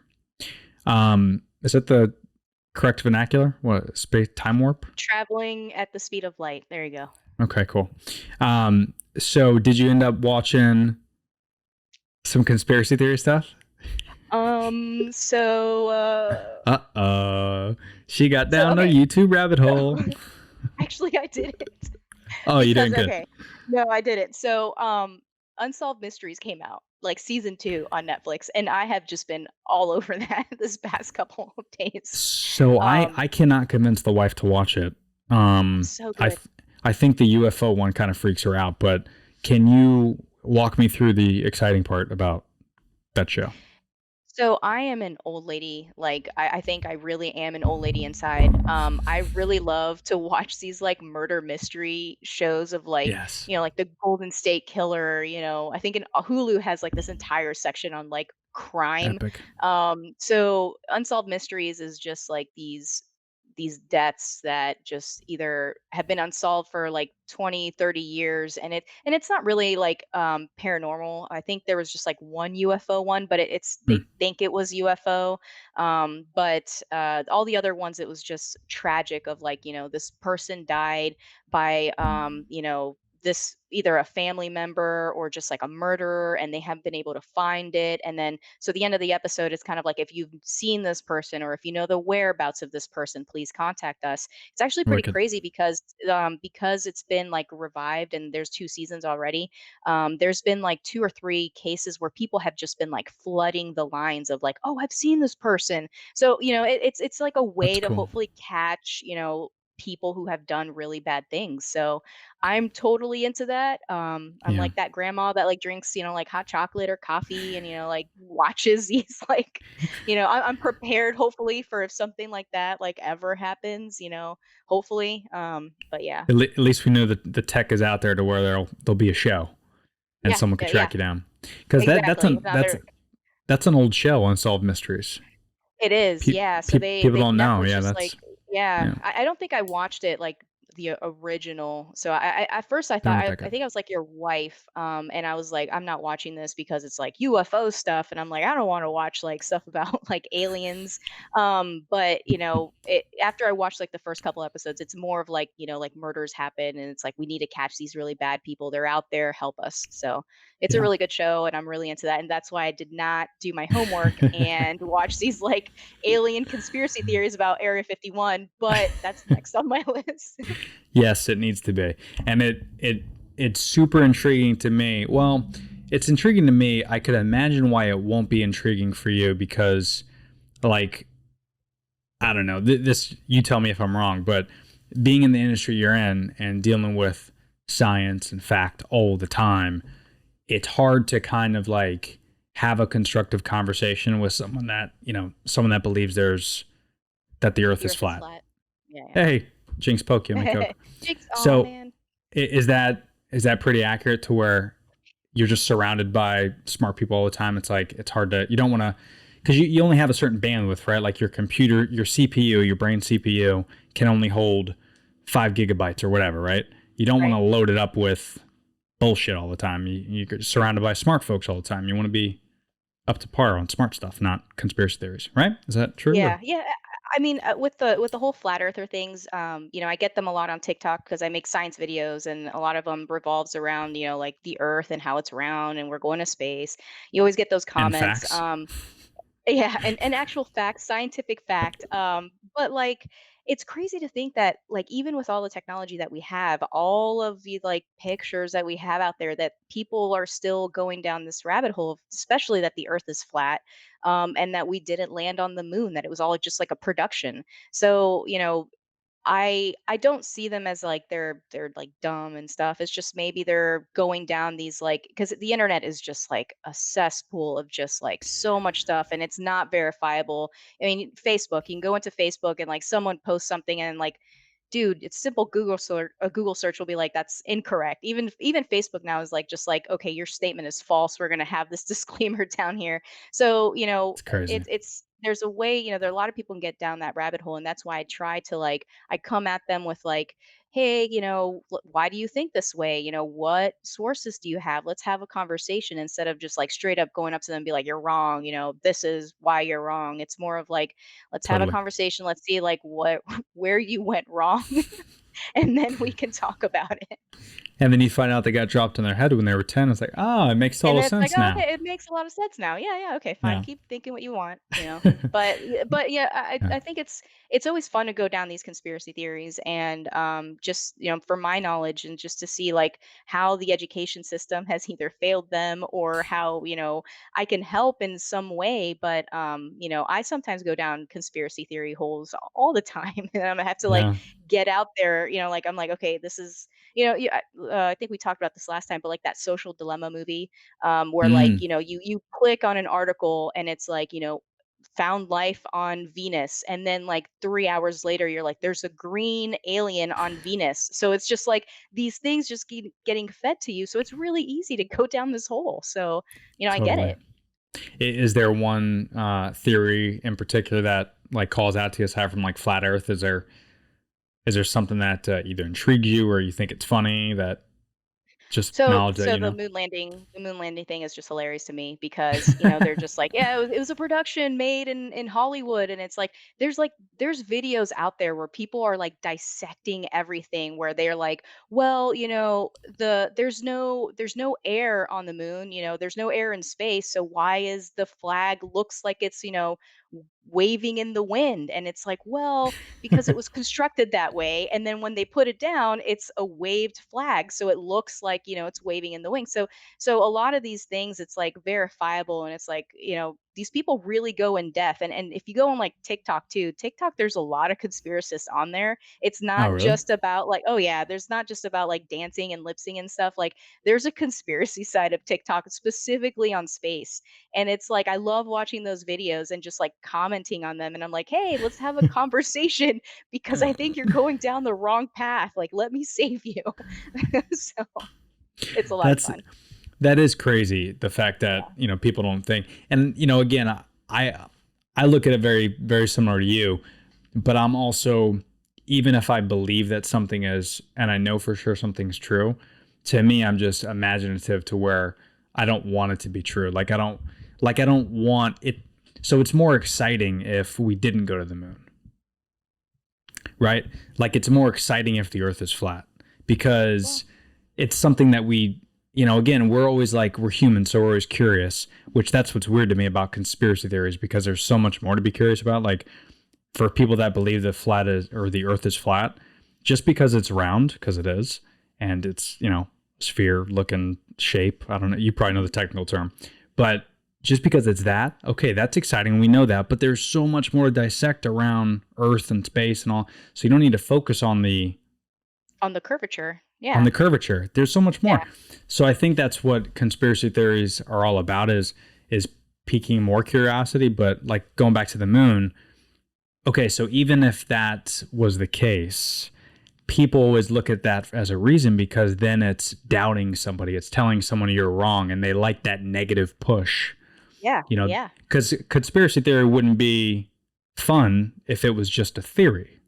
Is that the correct vernacular? What, space time warp? Traveling at the speed of light. There you go. Okay, cool. So did you end up watching some conspiracy theory stuff? So She got so down a okay. YouTube rabbit hole. So actually I didn't. Oh, you Because didn't good. okay. No, I didn't. So, Unsolved Mysteries came out, like season 2 on Netflix, and I have just been all over that this past couple of days. So I Um, I cannot convince the wife to watch it. so I good. th- I think the UFO one kind of freaks her out, but can you walk me through the exciting part about that show? So I am an old lady. Like I think I really am an old lady inside. I really love to watch these like murder mystery shows of like, Yes. like the Golden State Killer. I think Hulu has like this entire section on like crime. Epic. So Unsolved Mysteries is just like these deaths that just either have been unsolved for like 20, 30 years and it's not really like paranormal. I think there was just like one UFO one, but it's Hmm. they think it was UFO. But all the other ones it was just tragic of like, this person died by this either a family member or just like a murderer, and they haven't been able to find it. And then, so the end of the episode is kind of like, if you've seen this person or if you know the whereabouts of this person, please contact us. It's actually pretty Wicked. crazy because it's been like revived and there's 2 seasons already. There's been like 2 or 3 cases where people have just been like flooding the lines of like, oh, I've seen this person. So, it's like a That's way to cool. hopefully catch, people who have done really bad things. So I'm totally into that. I'm Yeah. like that grandma that like drinks, like hot chocolate or coffee and, like watches these like, I'm prepared hopefully for if something like that like ever happens, hopefully. But yeah. At least we know that the tech is out there to where there'll be a show and Yeah, someone could yeah, yeah. track you down. Because Exactly. It's not their that's an old show, Unsolved Mysteries. It is, yeah, so People they've don't know. never Yeah, just, that's like yeah, yeah. I don't think I watched it, like, the original, so at first I They're thought not that I good. think I was like your wife, and I was like, "I'm not watching this because it's, like, UFO stuff," and I'm like, "I don't wanna watch, like, stuff about, like, aliens," but, after I watched, like, the first couple episodes, it's more of, like, like, murders happen, and it's like, "We need to catch these really bad people, they're out there, help us," so it's a Yeah. really good show, and I'm really into that, and that's why I did not do my homework and watch these, like, alien conspiracy theories about Area 51, but that's next on my list. Yes, it needs to be, and it's super intriguing to me. Well, it's intriguing to me. I could imagine why it won't be intriguing for you because, like, I don't know. This you tell me if I'm wrong, but being in the industry you're in and dealing with science and fact all the time, it's hard to kind of like have a constructive conversation with someone that believes that the earth The is Earth is flat. flat. Yeah, Hey, Jinx poke you in the yeah. coke. Jinx, oh So man. is that pretty accurate to where you're just surrounded by smart people all the time? It's like it's hard to you don't want to because you only have a certain bandwidth, right? Like your computer, your CPU, your brain CPU can only hold 5 GB or whatever, right? You don't want Right. to load it up with bullshit all the time. You're surrounded by smart folks all the time. You want to be up to par on smart stuff, not conspiracy theories, right? Is that true? Or? Yeah, yeah. I mean, with the whole flat earther things, I get them a lot on TikTok because I make science videos, and a lot of them revolves around, like the Earth and how it's round, and we're going to space. You always get those And comments. facts? Yeah, and actual fact, scientific fact. But like it's crazy to think that like even with all the technology that we have, all of the like pictures that we have out there that people are still going down this rabbit hole, especially that the earth is flat, and that we didn't land on the moon, that it was all just like a production. So, I don't see them as like they're like dumb and stuff. It's just maybe they're going down these like because the internet is just like a cesspool of just like so much stuff and it's not verifiable. I mean, Facebook, you can go into Facebook and like someone posts something and like dude, it's simple Google search. A Google search will be like that's incorrect. Even Facebook now is like just like okay, your statement is false. We're going to have this disclaimer down here. So, It's crazy. it's there's a way, there are a lot of people can get down that rabbit hole and that's why I try to like I come at them with like, hey, why do you think this way? What sources do you have? Let's have a conversation instead of just like straight up going up to them and be like, you're wrong. This is why you're wrong. It's more of like, let's have a Totally. conversation. Let's see like what, where you went wrong. And then we can talk about it. And then you find out they got dropped in their head when they were 10. It's like, oh, it makes And total it's like, sense "Oh, now. okay, it makes a lot of sense now. Yeah, yeah, okay, fine. Yeah. Keep thinking what you want." But yeah, I think it's always fun to go down these conspiracy theories and just, for my knowledge and just to see like how the education system has either failed them or how, I can help in some way, but I sometimes go down conspiracy theory holes all the time and I have to like Yeah. get out there, like I'm like, okay, this is I think we talked about this last time, but like that social dilemma movie, where like, Mm, you click on an article and it's like, found life on Venus. And then like 3 hours later, you're like, there's a green alien on Venus. So it's just like these things just keep getting fed to you. So it's really easy to go down this hole. So, I get totally. it. Is there one theory in particular that like calls out to you aside from like flat Earth? Is there something that either intrigues you or you think it's funny that? Just So knowledge that so you know. the moon landing thing is just hilarious to me because, they're just like, "Yeah, it was a production made in Hollywood," and it's there's videos out there where people are, like, dissecting everything where they're like, "Well, there's no air on the moon, there's no air in space, so why is the flag looks like it's, waving in the wind?" And it's like, "Well, because it was constructed that way, and then when they put it down it's a waved flag, so it looks like it's waving in the wind." So a lot of these things, it's like verifiable, and it's like these people really go in depth. And if you go on like TikTok too, TikTok, there's a lot of conspiracists on there. It's Oh, not really? just about like, oh yeah, there's not just about like dancing and lip syncing and stuff. Like there's a conspiracy side of TikTok specifically on space, and it's like I love watching those videos and just like commenting on them. And I'm like, hey, let's have a conversation because I think you're going down the wrong path. Like, let me save you. So it's a lot of That's fun. that is crazy. The fact that people don't think, and again, I look at it very very similar to you, but I'm also, even if I believe that something is, and I know for sure something's true, to me I'm just imaginative to where I don't want it to be true. Like I don't want it. So it's more exciting if we didn't go to the moon, right? Like it's more exciting if the Earth is flat because it's something that we, again, we're always like, we're human, so we're always curious, which that's what's weird to me about conspiracy theories, because there's so much more to be curious about. Like for people that believe that flat is, or the Earth is flat, just because it's round, because it is, and it's, sphere looking shape. I don't know. You probably know the technical term, but just because it's that, okay, that's exciting. We know that, but there's so much more to dissect around Earth and space and all. So you don't need to focus on the Curvature. on Yeah. the curvature. There's so much more. Yeah. So I think that's what conspiracy theories are all about, is piquing more curiosity. But like going back to the moon, okay, so even if that was the case, people always look at that as a reason, because then it's doubting somebody, it's telling someone you're wrong, and they like that negative push. Yeah. Yeah. Because conspiracy theory wouldn't be fun if it was just a theory.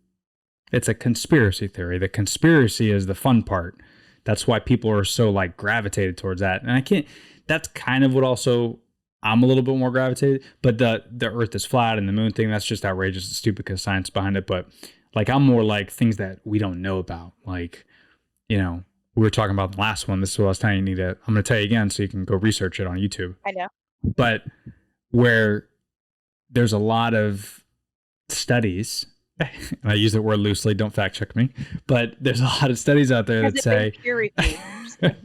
It's a conspiracy theory. The conspiracy is the fun part. That's why people are so like gravitated towards that. And I can't, that's kind of what also I'm a little bit more gravitated, but the Earth is flat and the moon thing, that's just outrageous and stupid because science behind it. But like I'm more like things that we don't know about. Like, we were talking about the last one. This is what I was telling you. I'm going to tell you again so you can go research it on YouTube. I know. But where there's a lot of studies, and I use the word loosely, don't fact check me, but there's a lot of studies out there Has that it been say, peer reviewed?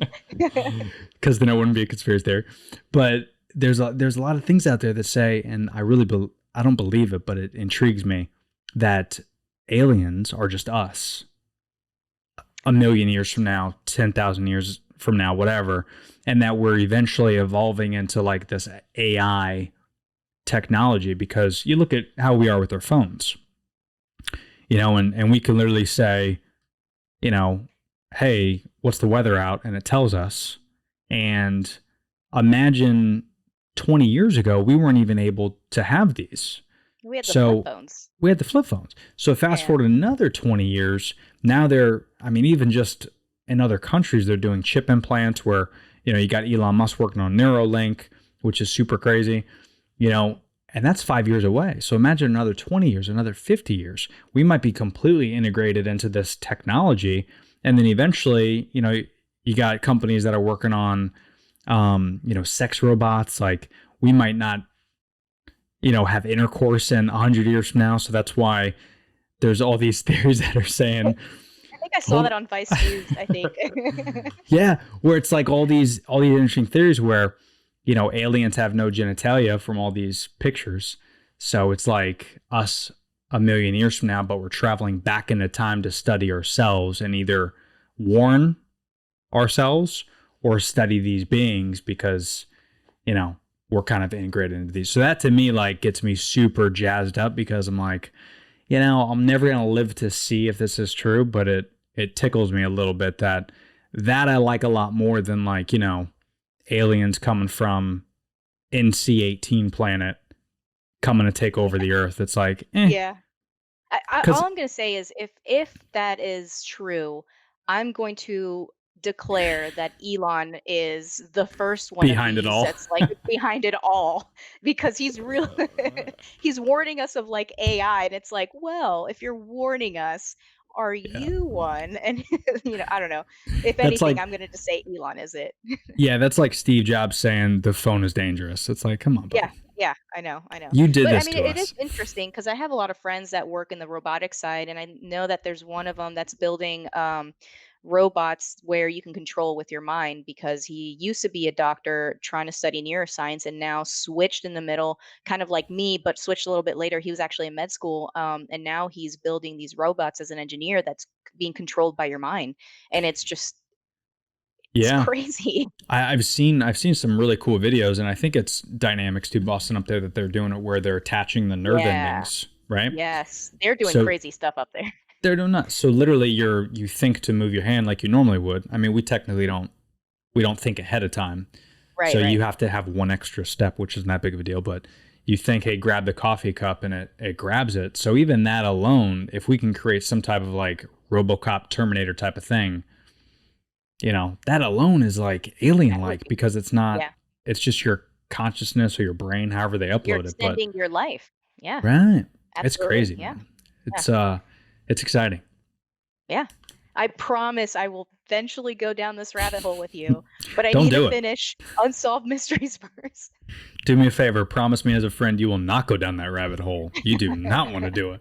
because then it wouldn't be a conspiracy theory, but there's a lot of things out there that say, and I don't believe it, but it intrigues me, that aliens are just us a million years from now, 10,000 years from now, whatever, and that we're eventually evolving into like this AI technology. Because you look at how we are with our phones, and we can literally say, hey, what's the weather out? And it tells us. And imagine 20 years ago, we weren't even able to have these. We had the flip phones. We had the flip phones. So fast forward another 20 years, now even just in other countries, they're doing chip implants where, you got Elon Musk working on Neuralink, which is super crazy, and that's 5 years away. So imagine another 20 years, another 50 years, we might be completely integrated into this technology. And then eventually, you got companies that are working on, sex robots. Like we might not, have intercourse in 100 years from now. So that's why there's all these theories that are saying, I think I saw that on Vice News, I think. yeah, where it's like all these interesting theories where, aliens have no genitalia from all these pictures. So it's like us a million years from now, but we're traveling back into time to study ourselves and either warn ourselves or study these beings because, we're kind of integrated into these. So that to me, like, gets me super jazzed up because I'm like, I'm never going to live to see if this is true, but it tickles me a little bit that I like a lot more than like, aliens coming from NC-18 planet coming to take over the Earth. It's like, Yeah. All I'm going to say is if that is true, I'm going to declare that Elon is the first one of Behind it these all. that's like behind it all because he's real he's warning us of like AI and it's like, well, if you're warning us, are Yeah. you one? And I don't know. If That's anything, like, I'm gonna just say Elon is it. yeah, that's like Steve Jobs saying the phone is dangerous. It's like, come on, Yeah, buddy. yeah, I know. You did But I this mean, to it is us. interesting because I have a lot of friends that work in the robotic side, and I know that there's one of them that's building robots where you can control with your mind because he used to be a doctor trying to study neuroscience and now switched in the middle, kind of like me, but switched a little bit later. He was actually in med school, and now he's building these robots as an engineer that's being controlled by your mind, and it's Yeah. crazy. I've seen some really cool videos, and I think it's Dynamics to Boston up there that they're doing it where they're attaching the nerve Yeah. endings, right? Yes, they're doing So crazy stuff up there. they're doing that. So literally, you think to move your hand like you normally would. I mean, we technically don't think ahead of time. So Right, you right. have to have one extra step, which isn't that big of a deal. But you think, hey, grab the coffee cup, and it grabs it. So even that alone, if we can create some type of like RoboCop Terminator type of thing, that alone is like alien That would like be because it's not, yeah. it's just your consciousness or your brain, however they You're upload it. But extending your life. Yeah, right. It's absolutely. crazy, Yeah, man. yeah, It's exciting. yeah. I promise I will eventually go down this rabbit hole with you, but I Don't need to do it. finish Unsolved Mysteries first. Do me a favor. Promise me as a friend you will not go down that rabbit hole. You do not want to do it.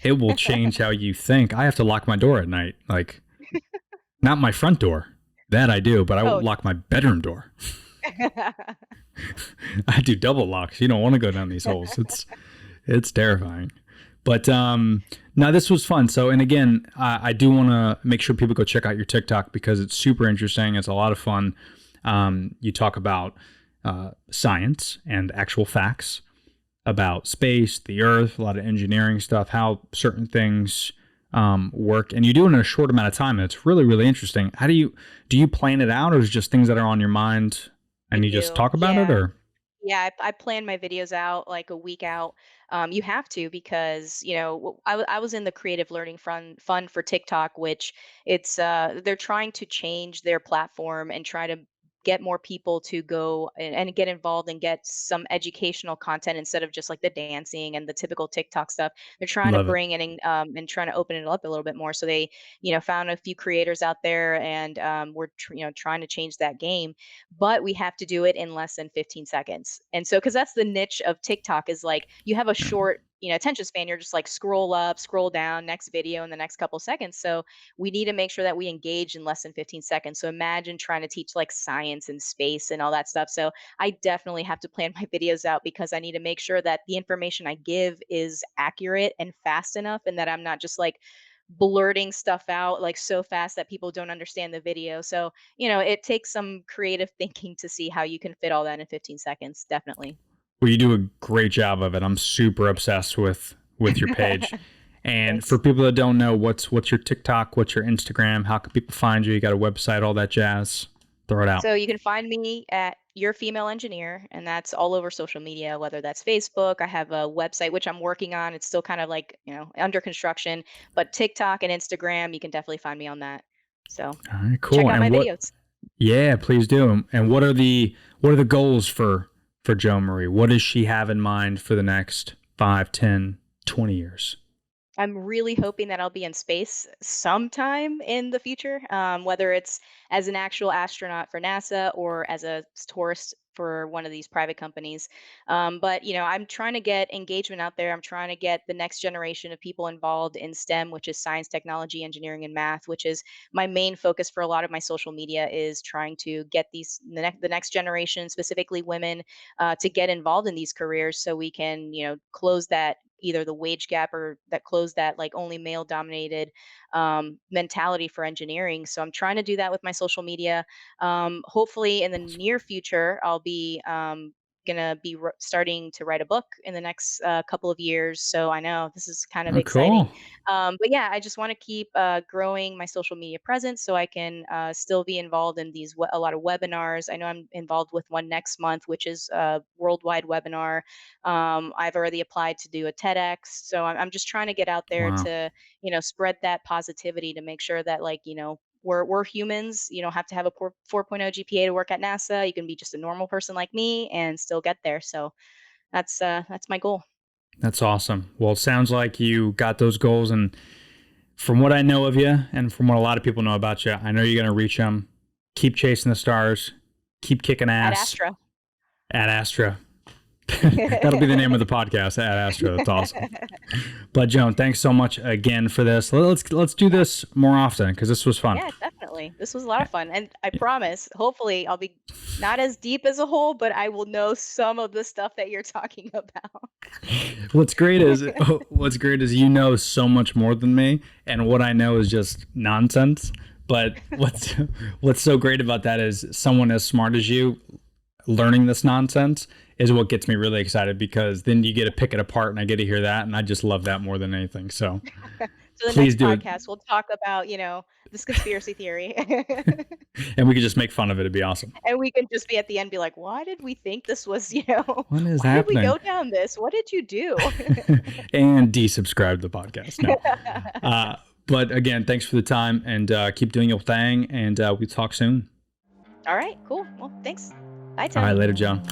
It will change how you think. I have to lock my door at night. Like, not my front door. That I do, but I Oh, won't lock my bedroom door. I do double locks. You don't want to go down these holes. It's terrifying. But now this was fun. So, and again, I do want to make sure people go check out your TikTok because it's super interesting. It's a lot of fun. You talk about science and actual facts about space, the Earth, a lot of engineering stuff, how certain things work, and you do it in a short amount of time. And it's really, really interesting. How do you plan it out, or is it just things that are on your mind I and you just do. talk about it, Yeah. or Yeah, I plan my videos out like a week out. You have to because I was in the creative learning fund for TikTok, which they're trying to change their platform and try to get more people to go and get involved and get some educational content instead of just like the dancing and the typical TikTok stuff. They're trying to love it? bring in and trying to open it up a little bit more. So they found a few creators out there and we're trying to change that game, but we have to do it in less than 15 seconds. And so, because that's the niche of TikTok is like you have a Yeah. short, attention span. You're just like scroll up, scroll down, next video in the next couple seconds. So we need to make sure that we engage in less than 15 seconds. So imagine trying to teach like science and space and all that stuff. So I definitely have to plan my videos out because I need to make sure that the information I give is accurate and fast enough and that I'm not just like blurting stuff out like so fast that people don't understand the video. So it takes some creative thinking to see how you can fit all that in 15 seconds, definitely. Well, you do a great job of it. I'm super obsessed with your page. And for Thanks. people that don't know, what's your TikTok, what's your Instagram, how can people find you? You got a website, all that jazz. Throw it out. So you can find me at Your Female Engineer, and that's all over social media, whether that's Facebook. I have a website which I'm working on. It's still kind of like, under construction, but TikTok and Instagram, you can definitely find me on that. So All right, check cool. out my And videos. yeah, please do. And what are the goals for Joe Marie? What does she have in mind for the next 5, 10, 20 years? I'm really hoping that I'll be in space sometime in the future, whether it's as an actual astronaut for NASA or as a tourist for one of these private companies. But I'm trying to get engagement out there. I'm trying to get the next generation of people involved in STEM, which is science, technology, engineering, and math, which is my main focus for a lot of my social media. Is trying to get the next generation, specifically women, to get involved in these careers, so we can close that either the wage gap or that close that like only male dominated mentality for engineering. So I'm trying to do that with my social media. Hopefully in the near future, I'll be gonna be starting to write a book in the next couple of years. So I know this is kind of Oh, exciting. cool. But yeah, I just want to keep growing my social media presence so I can still be involved in a lot of webinars. I know I'm involved with one next month, which is a worldwide webinar. I've already applied to do a TEDx, so I'm just trying to get out there Wow. to spread that positivity to make sure that like we're humans. You don't have to have a 4.0 GPA to work at NASA. You can be just a normal person like me and still get there. So that's my goal. That's awesome. Well, it sounds like you got those goals, and from what I know of you and from what a lot of people know about you, I know you're going to reach them. Keep chasing the stars. Keep kicking At ass. Astra. At Astra. That'll be the name of the podcast, At Astra. That's awesome. But Joan, thanks so much again for this. Let's do this more often because this was fun. Yeah, definitely. This was a lot of fun. And I promise, hopefully I'll be not as deep as a whole, but I will know some of the stuff that you're talking about. What's great is you know so much more than me, and what I know is just nonsense. But what's so great about that is someone as smart as you learning this nonsense is what gets me really excited, because then you get to pick it apart and I get to hear that, and I just love that more than anything. So So the please next do it. podcast, we'll talk about, this conspiracy theory. And we could just make fun of it. It'd be awesome. And we can just be at the end, be like, why did we think this was, What is why did we happening? go down this? What did you do? And desubscribe to the podcast. No. But again, thanks for the time, and keep doing your thing, and we talk soon. All right, cool. Well, thanks. Bye, All Tony. right, later, Joan.